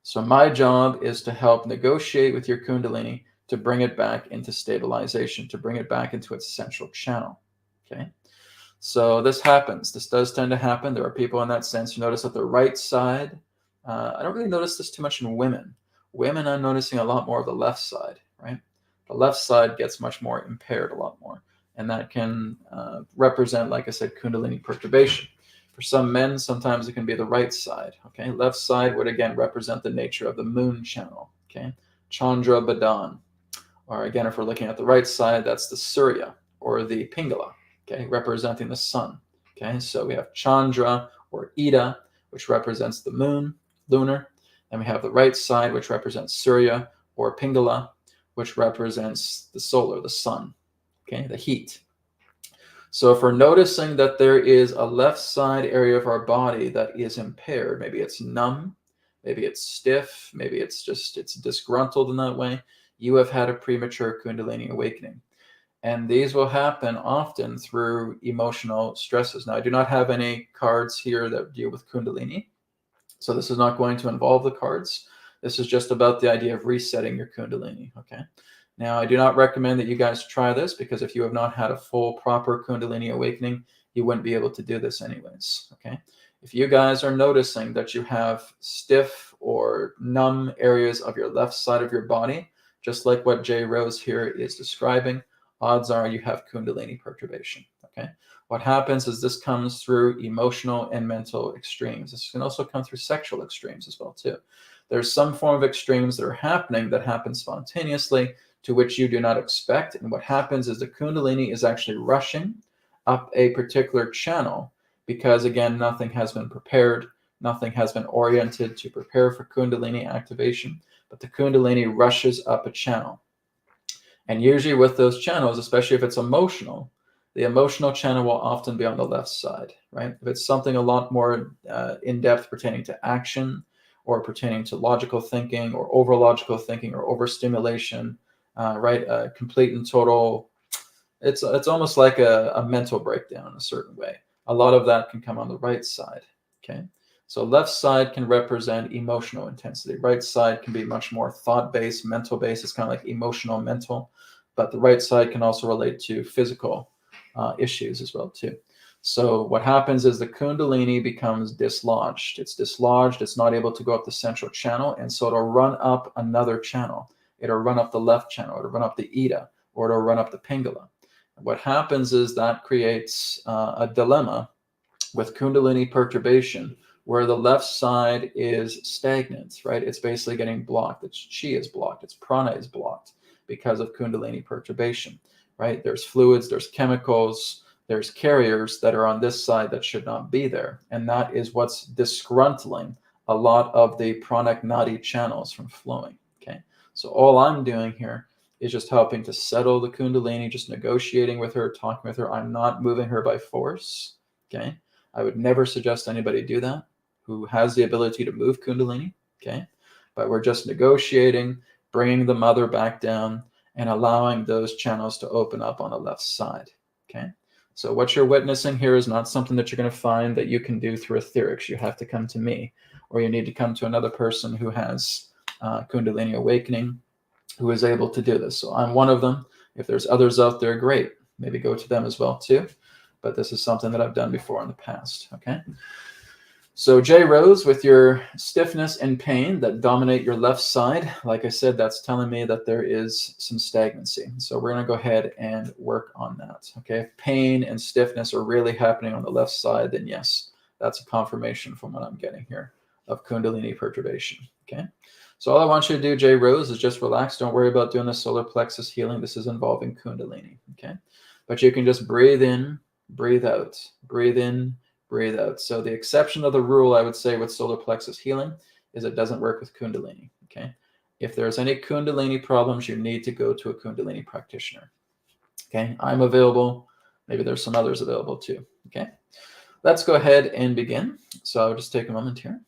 So my job is to help negotiate with your Kundalini to bring it back into stabilization, to bring it back into its central channel, okay? So this happens. This does tend to happen. There are people in that sense who notice that the right side I don't really notice this too much in women. Women, I'm noticing a lot more of the left side, right? The left side gets much more impaired a lot more. And that can represent, like I said, Kundalini perturbation. For some men, sometimes it can be the right side, okay? Left side would, again, represent the nature of the moon channel, okay? Chandra Badan. Or again, if we're looking at the right side, that's the Surya or the Pingala, okay, representing the sun. Okay, so we have Chandra or Ida, which represents the moon, lunar. And we have the right side, which represents Surya or Pingala, which represents the solar, the sun, okay, the heat. So if we're noticing that there is a left side area of our body that is impaired, maybe it's numb, maybe it's stiff, maybe it's disgruntled in that way, you have had a premature Kundalini awakening. And these will happen often through emotional stresses. Now, I do not have any cards here that deal with Kundalini, so this is not going to involve the cards. This is just about the idea of resetting your Kundalini, okay? Now, I do not recommend that you guys try this, because if you have not had a full, proper Kundalini awakening, you wouldn't be able to do this anyways, okay? If you guys are noticing that you have stiff or numb areas of your left side of your body, just like what Jay Rose here is describing, odds are you have Kundalini perturbation, okay? What happens is this comes through emotional and mental extremes. This can also come through sexual extremes as well, too. There's some form of extremes that are happening that happen spontaneously, to which you do not expect. And what happens is the Kundalini is actually rushing up a particular channel because, again, nothing has been prepared. Nothing has been oriented to prepare for Kundalini activation. But the Kundalini rushes up a channel. And usually with those channels, especially if it's emotional, the emotional channel will often be on the left side, right? If it's something a lot more in-depth pertaining to action or pertaining to logical thinking or over-logical thinking or overstimulation, right? Complete and total, it's almost like a mental breakdown in a certain way. A lot of that can come on the right side, okay? So left side can represent emotional intensity. Right side can be much more thought-based, mental-based. It's kind of like emotional, mental. But the right side can also relate to physical issues as well, too. So what happens is the Kundalini becomes dislodged. It's dislodged. It's not able to go up the central channel, and so it'll run up another channel. It'll run up the left channel. It'll run up the Ida, or it'll run up the Pingala. What happens is that creates a dilemma with Kundalini perturbation, where the left side is stagnant, right? It's basically getting blocked. Its chi is blocked. Its prana is blocked because of Kundalini perturbation, right? There's fluids, there's chemicals, there's carriers that are on this side that should not be there. And that is what's disgruntling a lot of the pranic nadi channels from flowing, okay? So all I'm doing here is just helping to settle the Kundalini, just negotiating with her, talking with her. I'm not moving her by force, okay? I would never suggest anybody do that who has the ability to move Kundalini, okay? But we're just negotiating, bringing the mother back down, and allowing those channels to open up on the left side, okay? So what you're witnessing here is not something that you're going to find that you can do through AetherX. You have to come to me, or you need to come to another person who has Kundalini awakening, who is able to do this. So I'm one of them. If there's others out there, great. Maybe go to them as well, too. But this is something that I've done before in the past, okay? So J Rose, with your stiffness and pain that dominate your left side, like I said, that's telling me that there is some stagnancy. So we're going to go ahead and work on that, okay? If pain and stiffness are really happening on the left side, then yes, that's a confirmation from what I'm getting here of Kundalini perturbation, okay? So all I want you to do, J Rose, is just relax. Don't worry about doing the solar plexus healing. This is involving Kundalini, okay? But you can just breathe in, breathe out, breathe in, breathe out. So the exception of the rule, I would say, with solar plexus healing is it doesn't work with Kundalini, okay? If there's any Kundalini problems, you need to go to a Kundalini practitioner, okay? I'm available. Maybe there's some others available too, okay? Let's go ahead and begin. So I'll just take a moment here.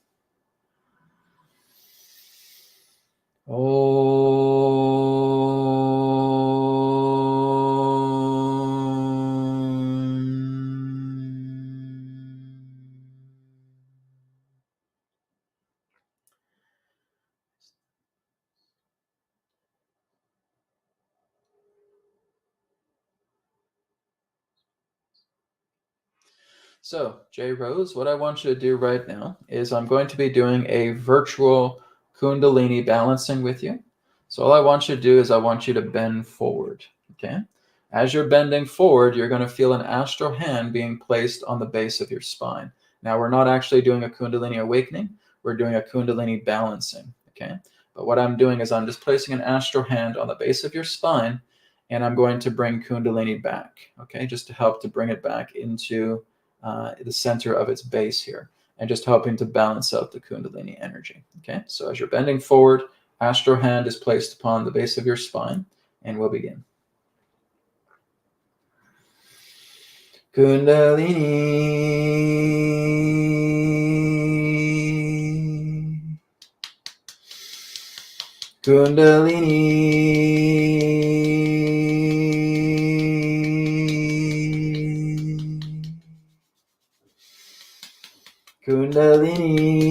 So, Jay Rose, what I want you to do right now is I'm going to be doing a virtual Kundalini balancing with you. So, all I want you to do is I want you to bend forward. Okay. As you're bending forward, you're going to feel an astral hand being placed on the base of your spine. Now, we're not actually doing a Kundalini awakening, we're doing a Kundalini balancing. Okay. But what I'm doing is I'm just placing an astral hand on the base of your spine, and I'm going to bring Kundalini back. Okay. Just to help to bring it back into the center of its base here, and just helping to balance out the Kundalini energy. Okay, so as you're bending forward, astral hand is placed upon the base of your spine, and we'll begin. Kundalini, Kundalini, Kundalini.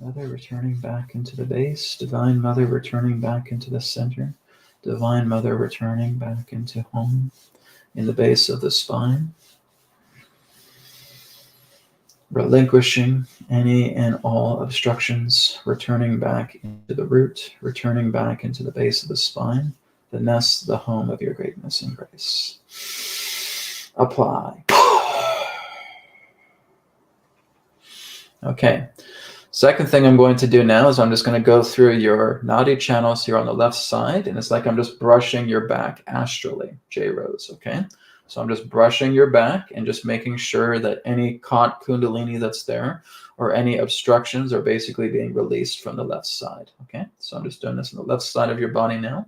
Mother returning back into the base, Divine Mother returning back into the center, Divine Mother returning back into home in the base of the spine, relinquishing any and all obstructions, returning back into the root, returning back into the base of the spine, the nest, the home of your greatness and grace. Apply. Okay. Second thing I'm going to do now is I'm just going to go through your nadi channels here on the left side, and it's like I'm just brushing your back astrally, J Rose, okay? So I'm just brushing your back and just making sure that any caught Kundalini that's there or any obstructions are basically being released from the left side, okay? So I'm just doing this on the left side of your body now.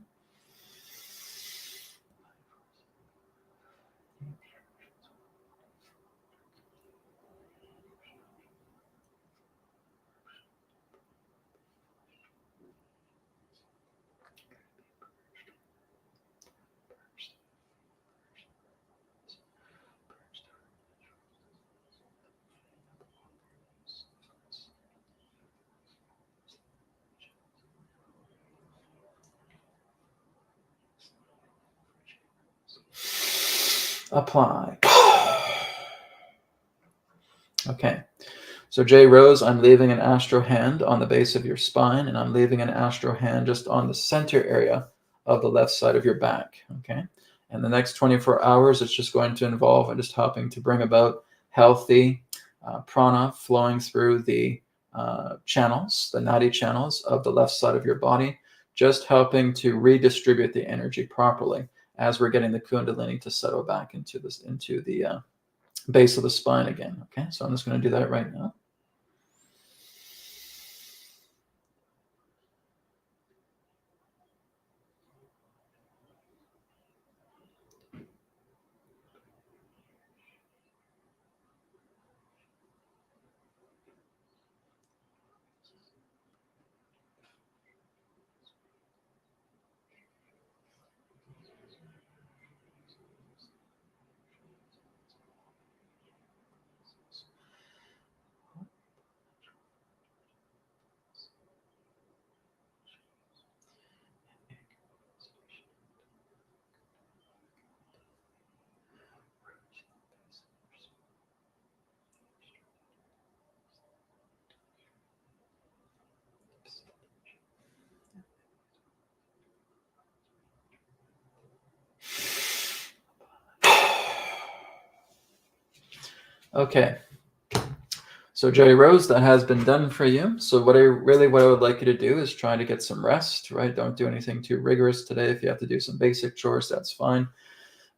Apply. Okay. So J Rose, I'm leaving an astral hand on the base of your spine, and I'm leaving an astral hand just on the center area of the left side of your back, okay? And the next 24 hours, it's just going to involve just helping to bring about healthy prana flowing through the channels, the nadi channels of the left side of your body, just helping to redistribute the energy properly as we're getting the Kundalini to settle back into the base of the spine again. Okay, so I'm just going to do that right now. Okay. So Jerry Rose, that has been done for you. So what I would like you to do is try to get some rest, right? Don't do anything too rigorous today. If you have to do some basic chores, that's fine.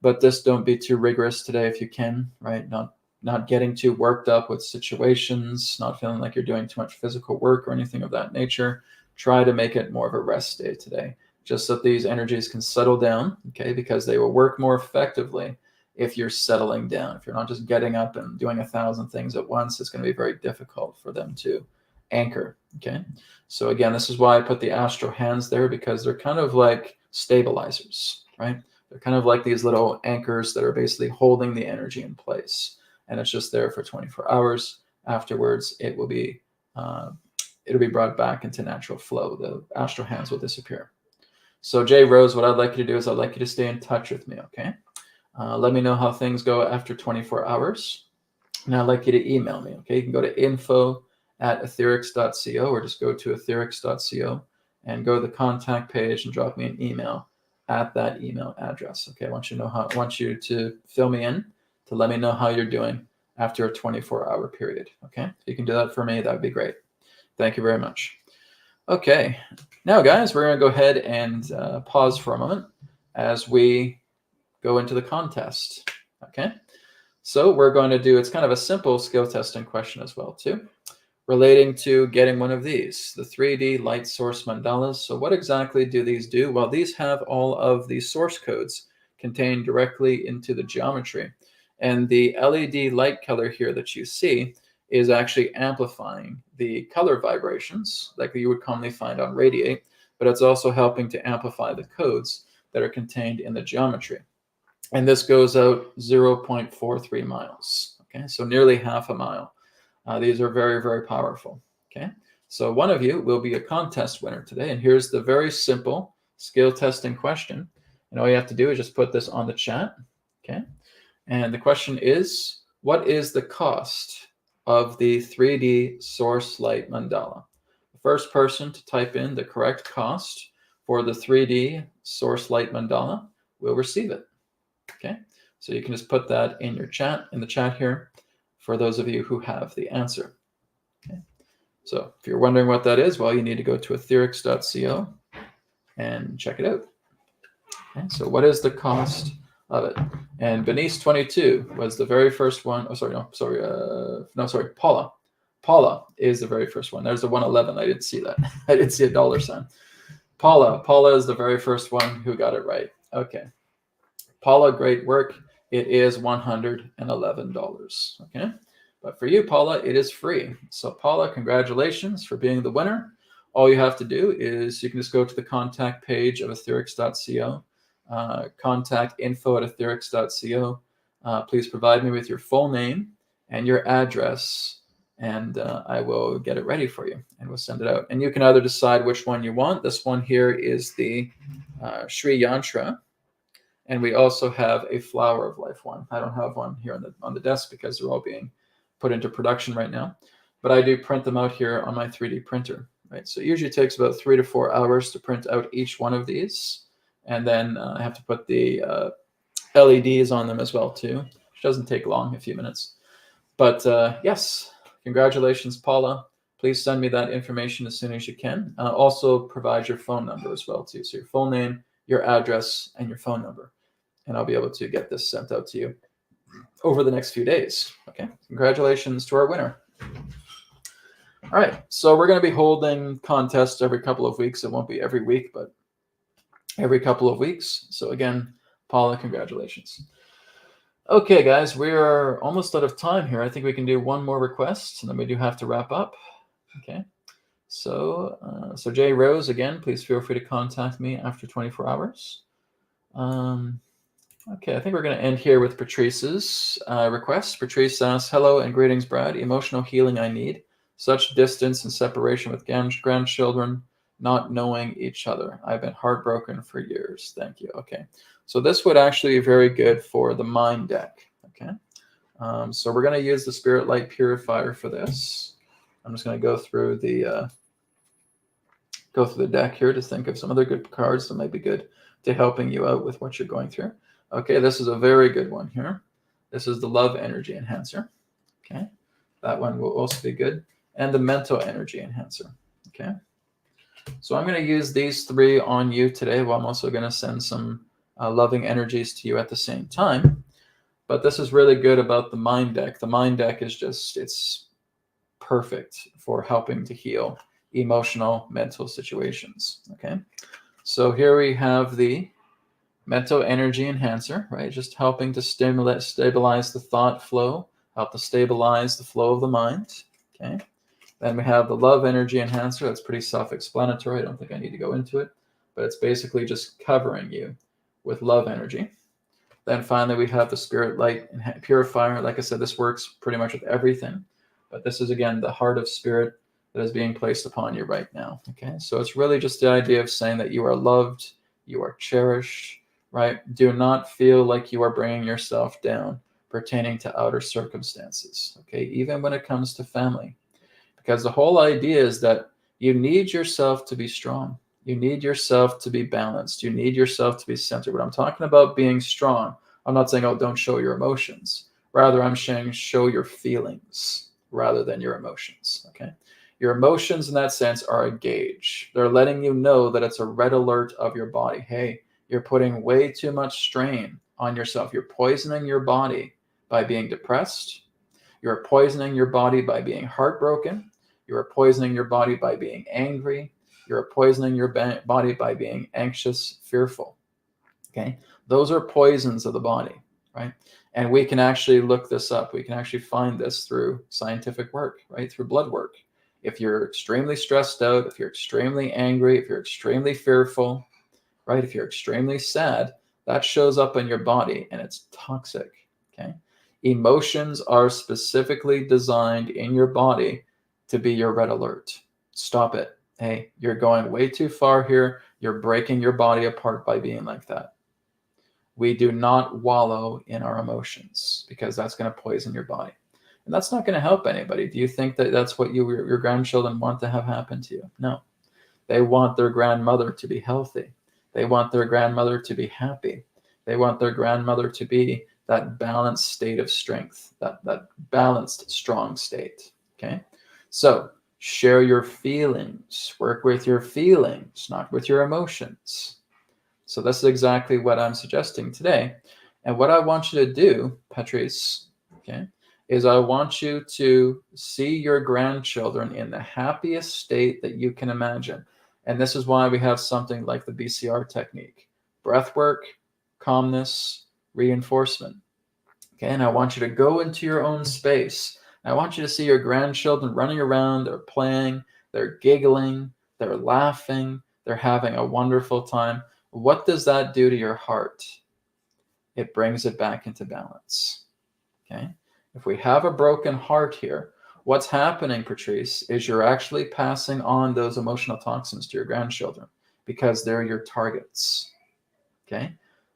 But just don't be too rigorous today if you can, right? Not getting too worked up with situations, not feeling like you're doing too much physical work or anything of that nature. Try to make it more of a rest day today, just so that these energies can settle down, okay? Because they will work more effectively if you're settling down. If you're not just getting up and doing 1,000 things at once, it's going to be very difficult for them to anchor, okay? So again, this is why I put the astral hands there, because they're kind of like stabilizers, right? They're kind of like these little anchors that are basically holding the energy in place. And it's just there for 24 hours. Afterwards, it will be it'll be brought back into natural flow. The astral hands will disappear. So Jay Rose, what I'd like you to do is I'd like you to stay in touch with me, okay? Let me know how things go after 24 hours. And I'd like you to email me, okay? You can go to info@etherx.co or just go to etherx.co and go to the contact page and drop me an email at that email address, okay? I want you to fill me in to let me know how you're doing after a 24-hour period, okay? If you can do that for me, that would be great. Thank you very much. Okay, now guys, we're going to go ahead and pause for a moment as we go into the contest, okay? So we're going to do, it's kind of a simple skill testing question as well too, relating to getting one of these, the 3D light source mandalas. So what exactly do these do? Well, these have all of the source codes contained directly into the geometry. And the LED light color here that you see is actually amplifying the color vibrations like you would commonly find on radiate, but it's also helping to amplify the codes that are contained in the geometry. And this goes out 0.43 miles, okay? So nearly half a mile. These are very, very powerful, okay? So one of you will be a contest winner today, and here's the very simple skill testing question. And all you have to do is just put this on the chat, okay? And the question is, what is the cost of the 3D Source Light Mandala? The first person to type in the correct cost for the 3D Source Light Mandala will receive it. Okay, so you can just put that in your chat, in the chat here, for those of you who have the answer. Okay, so if you're wondering what that is, well, you need to go to etherx.co and check it out. Okay, so what is the cost of it? And Benice 22 was the very first one. Oh, sorry, Paula. Paula is the very first one. There's a 111. I didn't see that. I didn't see a dollar sign. Paula is the very first one who got it right. Okay. Paula, great work. It is $111, okay? But for you, Paula, it is free. So Paula, congratulations for being the winner. All you have to do is you can just go to the contact page of etherx.co, contact info@etherx.co. Please provide me with your full name and your address, and I will get it ready for you, and we'll send it out. And you can either decide which one you want. This one here is the Sri Yantra. And we also have a Flower of Life one. I don't have one here on the desk because they're all being put into production right now. But I do print them out here on my 3D printer, right? So it usually takes about 3 to 4 hours to print out each one of these. And then I have to put the LEDs on them as well too, which doesn't take long, a few minutes. But yes, congratulations, Paula. Please send me that information as soon as you can. Also provide your phone number as well too. So your full name, your address, and your phone number. And I'll be able to get this sent out to you over the next few days. Okay, congratulations to our winner. All right, so we're going to be holding contests every couple of weeks. It won't be every week, but every couple of weeks. So again, Paula, congratulations. Okay, guys, we are almost out of time here. I think we can do one more request, and then we do have to wrap up. Okay, so Jay Rose, again, please feel free to contact me after 24 hours. Okay, I think we're going to end here with Patrice's request. Patrice asks, hello and greetings, Brad. Emotional healing I need. Such distance and separation with grandchildren, not knowing each other. I've been heartbroken for years. Thank you. Okay, so this would actually be very good for the mind deck. Okay, so we're going to use the Spirit Light Purifier for this. I'm just going to go through the deck here to think of some other good cards that might be good to helping you out with what you're going through. Okay, this is a very good one here. This is the Love Energy Enhancer. Okay, that one will also be good. And the Mental Energy Enhancer. Okay, so I'm going to use these three on you today, while I'm also going to send some loving energies to you at the same time. But this is really good about the mind deck. The mind deck is just, it's perfect for helping to heal emotional, mental situations. Okay, so here we have the Mental Energy Enhancer, right? Just helping to stabilize the thought flow, help to stabilize the flow of the mind. Okay. Then we have the Love Energy Enhancer. That's pretty self-explanatory. I don't think I need to go into it, but it's basically just covering you with love energy. Then finally, we have the Spirit Light Purifier. Like I said, this works pretty much with everything, but this is, again, the heart of spirit, that is being placed upon you right now. Okay, so it's really just the idea of saying that you are loved, you are cherished, right? Do not feel like you are bringing yourself down pertaining to outer circumstances, okay, even when it comes to family. Because the whole idea is that you need yourself to be strong. You need yourself to be balanced. You need yourself to be centered. When I'm talking about being strong, I'm not saying, oh, don't show your emotions. Rather, I'm saying show your feelings rather than your emotions, okay? Your emotions in that sense are a gauge. They're letting you know that it's a red alert of your body. Hey, you're putting way too much strain on yourself. You're poisoning your body by being depressed. You're poisoning your body by being heartbroken. You're poisoning your body by being angry. You're poisoning your body by being anxious, fearful. Okay? Those are poisons of the body, right? And we can actually look this up. We can actually find this through scientific work, right? Through blood work. If you're extremely stressed out, if you're extremely angry, if you're extremely fearful, right? If you're extremely sad, that shows up in your body and it's toxic, okay? Emotions are specifically designed in your body to be your red alert. Stop it. Hey, you're going way too far here. You're breaking your body apart by being like that. We do not wallow in our emotions because that's going to poison your body. And that's not going to help anybody. Do you think that that's what your grandchildren want to have happen to you? No. They want their grandmother to be healthy. They want their grandmother to be happy. They want their grandmother to be that balanced state of strength, that balanced, strong state. Okay? So share your feelings. Work with your feelings, not with your emotions. So this is exactly what I'm suggesting today. And what I want you to do, Patrice, okay, is I want you to see your grandchildren in the happiest state that you can imagine. And this is why we have something like the BCR technique: breath work, calmness, reinforcement. Okay, and I want you to go into your own space. And I want you to see your grandchildren running around, they're playing, they're giggling, they're laughing, they're having a wonderful time. What does that do to your heart? It brings it back into balance. Okay? If we have a broken heart here, what's happening, Patrice, is you're actually passing on those emotional toxins to your grandchildren because they're your targets. Okay?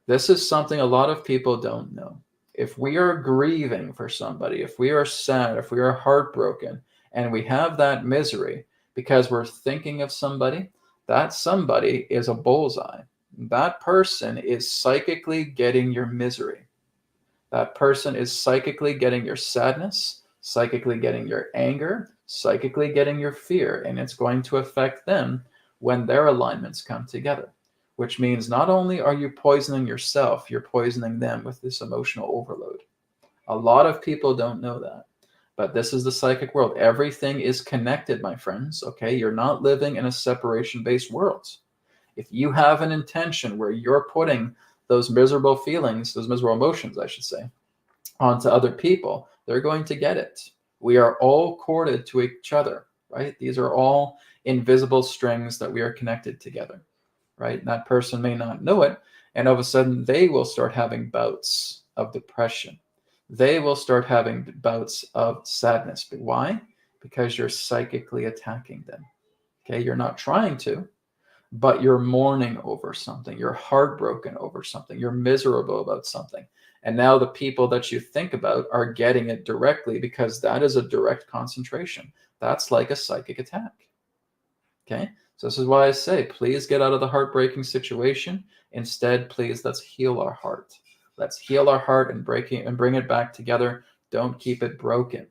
This is something a lot of people don't know. If we are grieving for somebody, if we are sad, if we are heartbroken, and we have that misery because we're thinking of somebody, that somebody is a bullseye. That person is psychically getting your misery. That person is psychically getting your sadness, psychically getting your anger, psychically getting your fear, and it's going to affect them when their alignments come together. Which means not only are you poisoning yourself, you're poisoning them with this emotional overload. A lot of people don't know that. But this is the psychic world. Everything is connected, my friends. Okay, you're not living in a separation-based world. If you have an intention where you're putting those miserable feelings, those miserable emotions, I should say, onto other people, they're going to get it. We are all corded to each other, right? These are all invisible strings that we are connected together, right? And that person may not know it, and all of a sudden they will start having bouts of depression. They will start having bouts of sadness. But why? Because you're psychically attacking them. Okay, you're not trying to, but you're mourning over something, you're heartbroken over something, you're miserable about something. And now the people that you think about are getting it directly because that is a direct concentration. That's like a psychic attack. Okay? So this is why I say, please get out of the heartbreaking situation. Instead, please, let's heal our heart. Let's heal our heart and bring it back together. Don't keep it broken.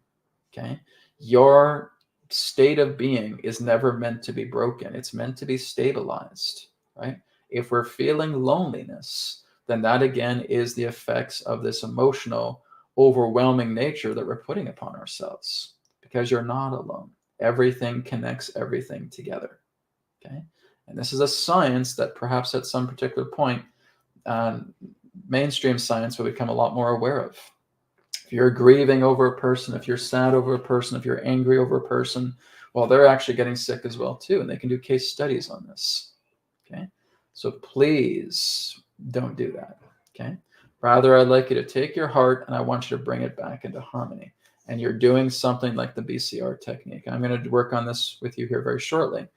Okay? Your state of being is never meant to be broken. It's meant to be stabilized, right? If we're feeling loneliness, then that again is the effects of this emotional, overwhelming nature that we're putting upon ourselves, because you're not alone. Everything connects everything together, okay? And this is a science that perhaps at some particular point, mainstream science will become a lot more aware of. If you're grieving over a person, if you're sad over a person, if you're angry over a person, well, they're actually getting sick as well too, and they can do case studies on this. Okay, so please don't do that. Okay, rather, I'd like you to take your heart and I want you to bring it back into harmony. and you're doing something like the BCR technique. I'm going to work on this with you here very shortly.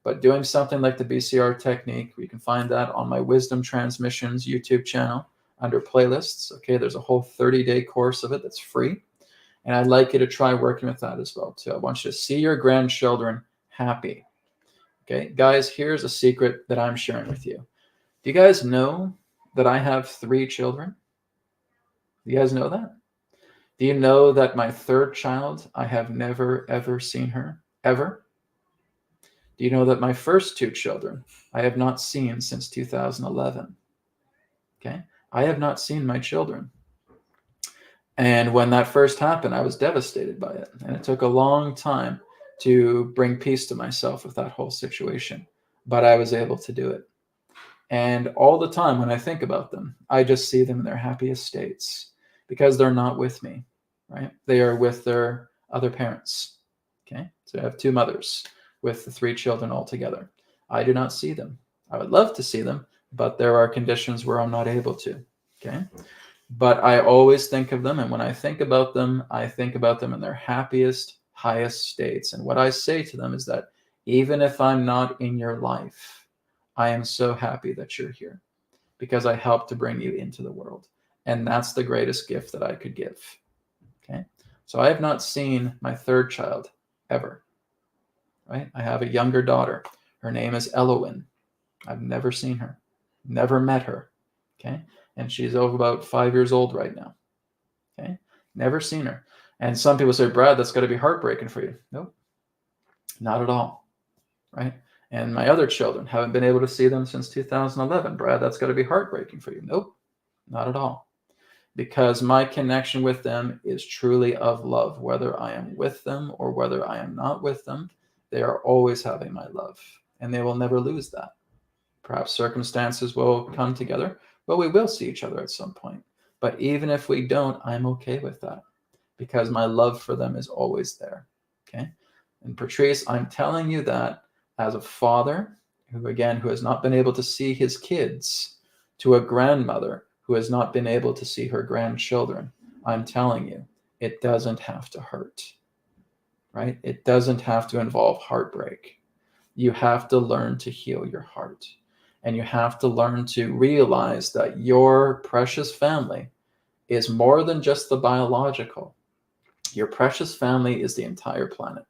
But doing something like the BCR technique, you can find that on my Wisdom Transmissions YouTube channel under playlists. Okay, there's a whole 30-day course of it that's free. And I'd like you to try working with that as well, too. I want you to see your grandchildren happy. Okay, guys, here's a secret that I'm sharing with you. Do you guys know that I have 3 children? Do you guys know that? Do you know that my 3rd child, I have never, ever seen her, ever? Do you know that my first 2 children, I have not seen since 2011? Okay, I have not seen my children. And when that first happened, I was devastated by it. And it took a long time to bring peace to myself with that whole situation. But I was able to do it. And all the time when I think about them, I just see them in their happiest states because they're not with me, right? They are with their other parents. Okay, so I have 2 mothers with the 3 children all together. I do not see them. I would love to see them, but there are conditions where I'm not able to. Okay, but I always think of them, and when I think about them in their happiest, highest states. And what I say to them is that even if I'm not in your life, I am so happy that you're here because I helped to bring you into the world. And that's the greatest gift that I could give. Okay, so I have not seen my 3rd child ever. Right? I have a younger daughter. Her name is Elowen. I've never seen her, never met her. Okay, and she's over about 5 years old right now. Okay, never seen her. And some people say, Brad, that's got to be heartbreaking for you. Nope, not at all. Right? And my other children, haven't been able to see them since 2011. Brad, that's got to be heartbreaking for you. Nope, not at all. Because my connection with them is truly of love, whether I am with them or whether I am not with them. They are always having my love, and they will never lose that. Perhaps circumstances will come together, but we will see each other at some point. But even if we don't, I'm okay with that because my love for them is always there. Okay. And Patrice, I'm telling you that as a father who has not been able to see his kids, to a grandmother who has not been able to see her grandchildren, I'm telling you, it doesn't have to hurt. Right? It doesn't have to involve heartbreak. You have to learn to heal your heart. And you have to learn to realize that your precious family is more than just the biological. Your precious family is the entire planet.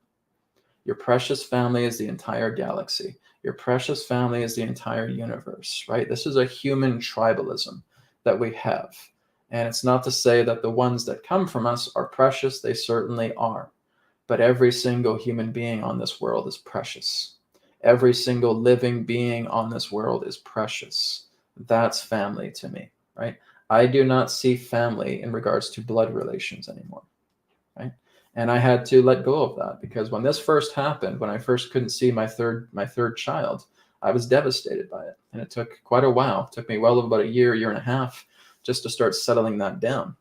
Your precious family is the entire galaxy. Your precious family is the entire universe, right? This is a human tribalism that we have. And it's not to say that the ones that come from us are precious. They certainly are. But every single human being on this world is precious. Every single living being on this world is precious. That's family to me, right? I do not see family in regards to blood relations anymore, right? And I had to let go of that because when this first happened, when I first couldn't see my third child, I was devastated by it. And it took quite a while. It took me well over about a year and a half just to start settling that down.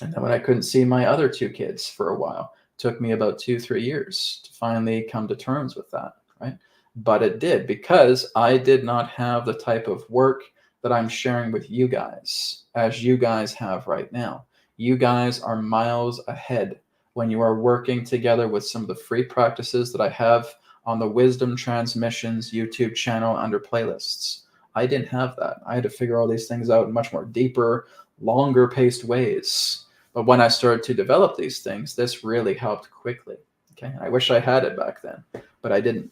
And then when I couldn't see my other 2 kids for a while, took me about 2-3 years to finally come to terms with that, right? But it did because I did not have the type of work that I'm sharing with you guys as you guys have right now. You guys are miles ahead when you are working together with some of the free practices that I have on the Wisdom Transmissions YouTube channel under playlists. I didn't have that. I had to figure all these things out in much more deeper, longer paced ways. But when I started to develop these things, this really helped quickly. Okay, I wish I had it back then, but I didn't.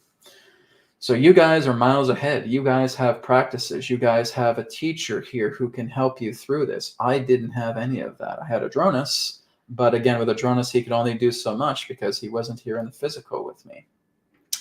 So you guys are miles ahead. You guys have practices. You guys have a teacher here who can help you through this. I didn't have any of that. I had Adronis, but again, with Adronis, he could only do so much because he wasn't here in the physical with me,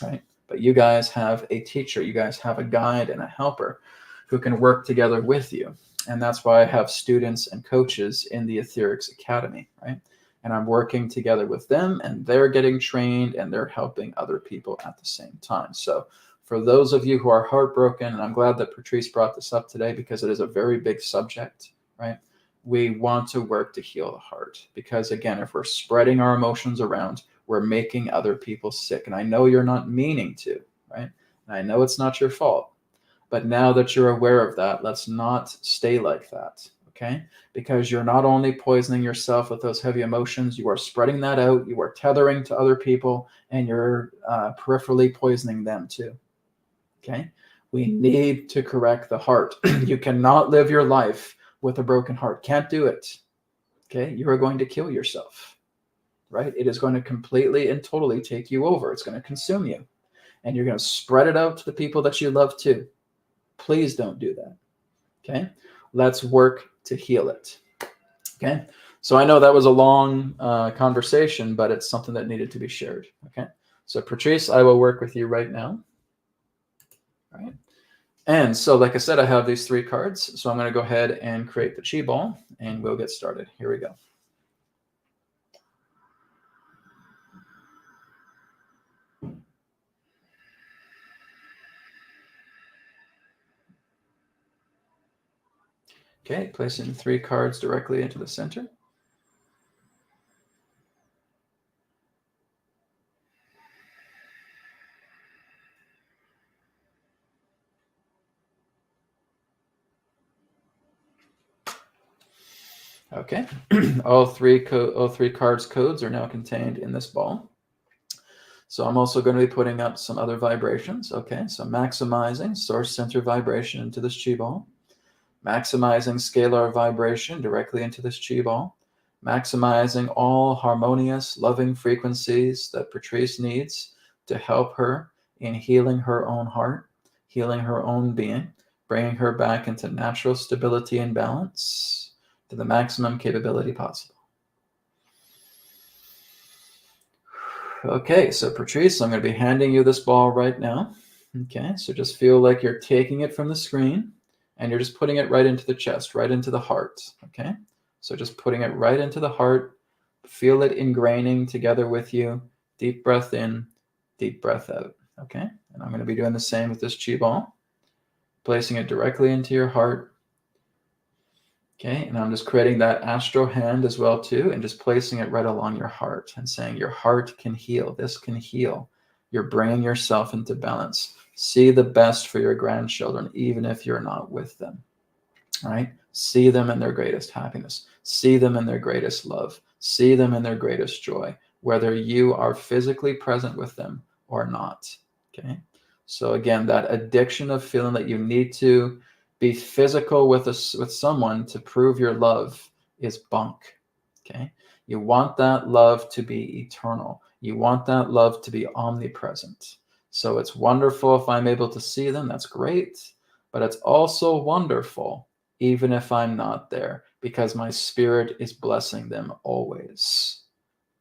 right? But you guys have a teacher. You guys have a guide and a helper who can work together with you. And that's why I have students and coaches in the AetherX Academy, right? And I'm working together with them, and they're getting trained, and they're helping other people at the same time. So for those of you who are heartbroken, and I'm glad that Patrice brought this up today because it is a very big subject, right? We want to work to heal the heart because, again, if we're spreading our emotions around, we're making other people sick. And I know you're not meaning to, right? And I know it's not your fault. But now that you're aware of that, let's not stay like that, okay? Because you're not only poisoning yourself with those heavy emotions, you are spreading that out, you are tethering to other people, and you're peripherally poisoning them too, okay? We need to correct the heart. You cannot live your life with a broken heart. Can't do it, okay? You are going to kill yourself, right? It is going to completely and totally take you over. It's going to consume you, and you're going to spread it out to the people that you love too. Please don't do that, okay? Let's work to heal it, okay? So I know that was a long conversation, but it's something that needed to be shared, okay? So Patrice, I will work with you right now. All right. And so, like I said, I have these 3 cards. So I'm going to go ahead and create the chi ball, and we'll get started. Here we go. Okay, placing 3 cards directly into the center. Okay, all three cards codes are now contained in this ball. So I'm also going to be putting up some other vibrations. Okay, so maximizing source center vibration into this chi ball, maximizing scalar vibration directly into this chi ball, maximizing all harmonious, loving frequencies that Patrice needs to help her in healing her own heart, healing her own being, bringing her back into natural stability and balance to the maximum capability possible. Okay, so Patrice, I'm going to be handing you this ball right now. Okay, so just feel like you're taking it from the screen and you're just putting it right into the chest, right into the heart. Okay, so just putting it right into the heart. Feel it ingraining together with you. Deep breath in, deep breath out. Okay, and I'm going to be doing the same with this chi ball, placing it directly into your heart. Okay, and I'm just creating that astral hand as well too, and just placing it right along your heart and saying your heart can heal. This can heal. You're bringing yourself into balance. See the best for your grandchildren, even if you're not with them. All right? See them in their greatest happiness. See them in their greatest love. See them in their greatest joy, whether you are physically present with them or not. Okay? So again, that addiction of feeling that you need to be physical with someone to prove your love is bunk. Okay? You want that love to be eternal. You want that love to be omnipresent. So it's wonderful if I'm able to see them. That's great. But it's also wonderful even if I'm not there, because my spirit is blessing them always.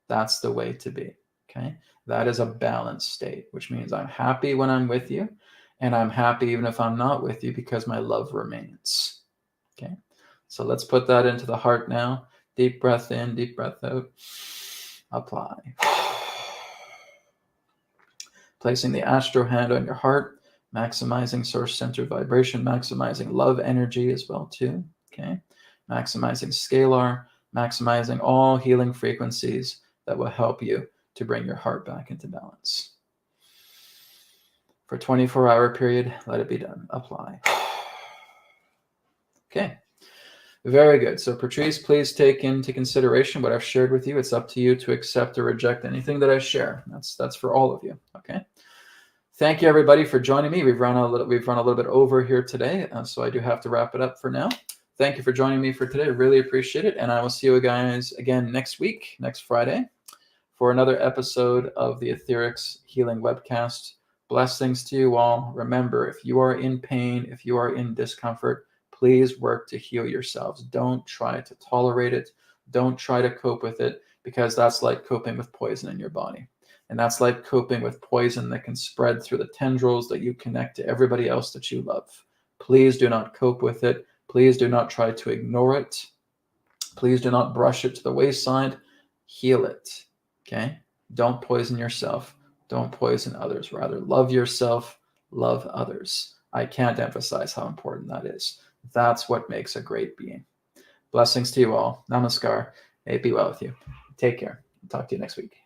That's the way to be. Okay? That is a balanced state, which means I'm happy when I'm with you, and I'm happy even if I'm not with you because my love remains. Okay? So let's put that into the heart now. Deep breath in, deep breath out. Apply. Placing the astral hand on your heart, maximizing source center vibration, maximizing love energy as well too. Okay? Maximizing scalar, maximizing all healing frequencies that will help you to bring your heart back into balance. For a 24-hour period, let it be done. Apply. Okay. Very good. So Patrice, please take into consideration what I've shared with you. It's up to you to accept or reject anything that I share. That's for all of you. Okay. Thank you, everybody, for joining me. We've run a little bit over here today, so I do have to wrap it up for now. Thank you for joining me for today. Really appreciate it, and I will see you guys again next week, next Friday, for another episode of the AetherX Healing Webcast. Blessings to you all. Remember, if you are in pain, if you are in discomfort, please work to heal yourselves. Don't try to tolerate it. Don't try to cope with it, because that's like coping with poison in your body. And that's like coping with poison that can spread through the tendrils that you connect to everybody else that you love. Please do not cope with it. Please do not try to ignore it. Please do not brush it to the wayside. Heal it. Okay? Don't poison yourself. Don't poison others. Rather, love yourself, love others. I can't emphasize how important that is. That's what makes a great being. Blessings to you all. Namaskar. May it be well with you. Take care. Talk to you next week.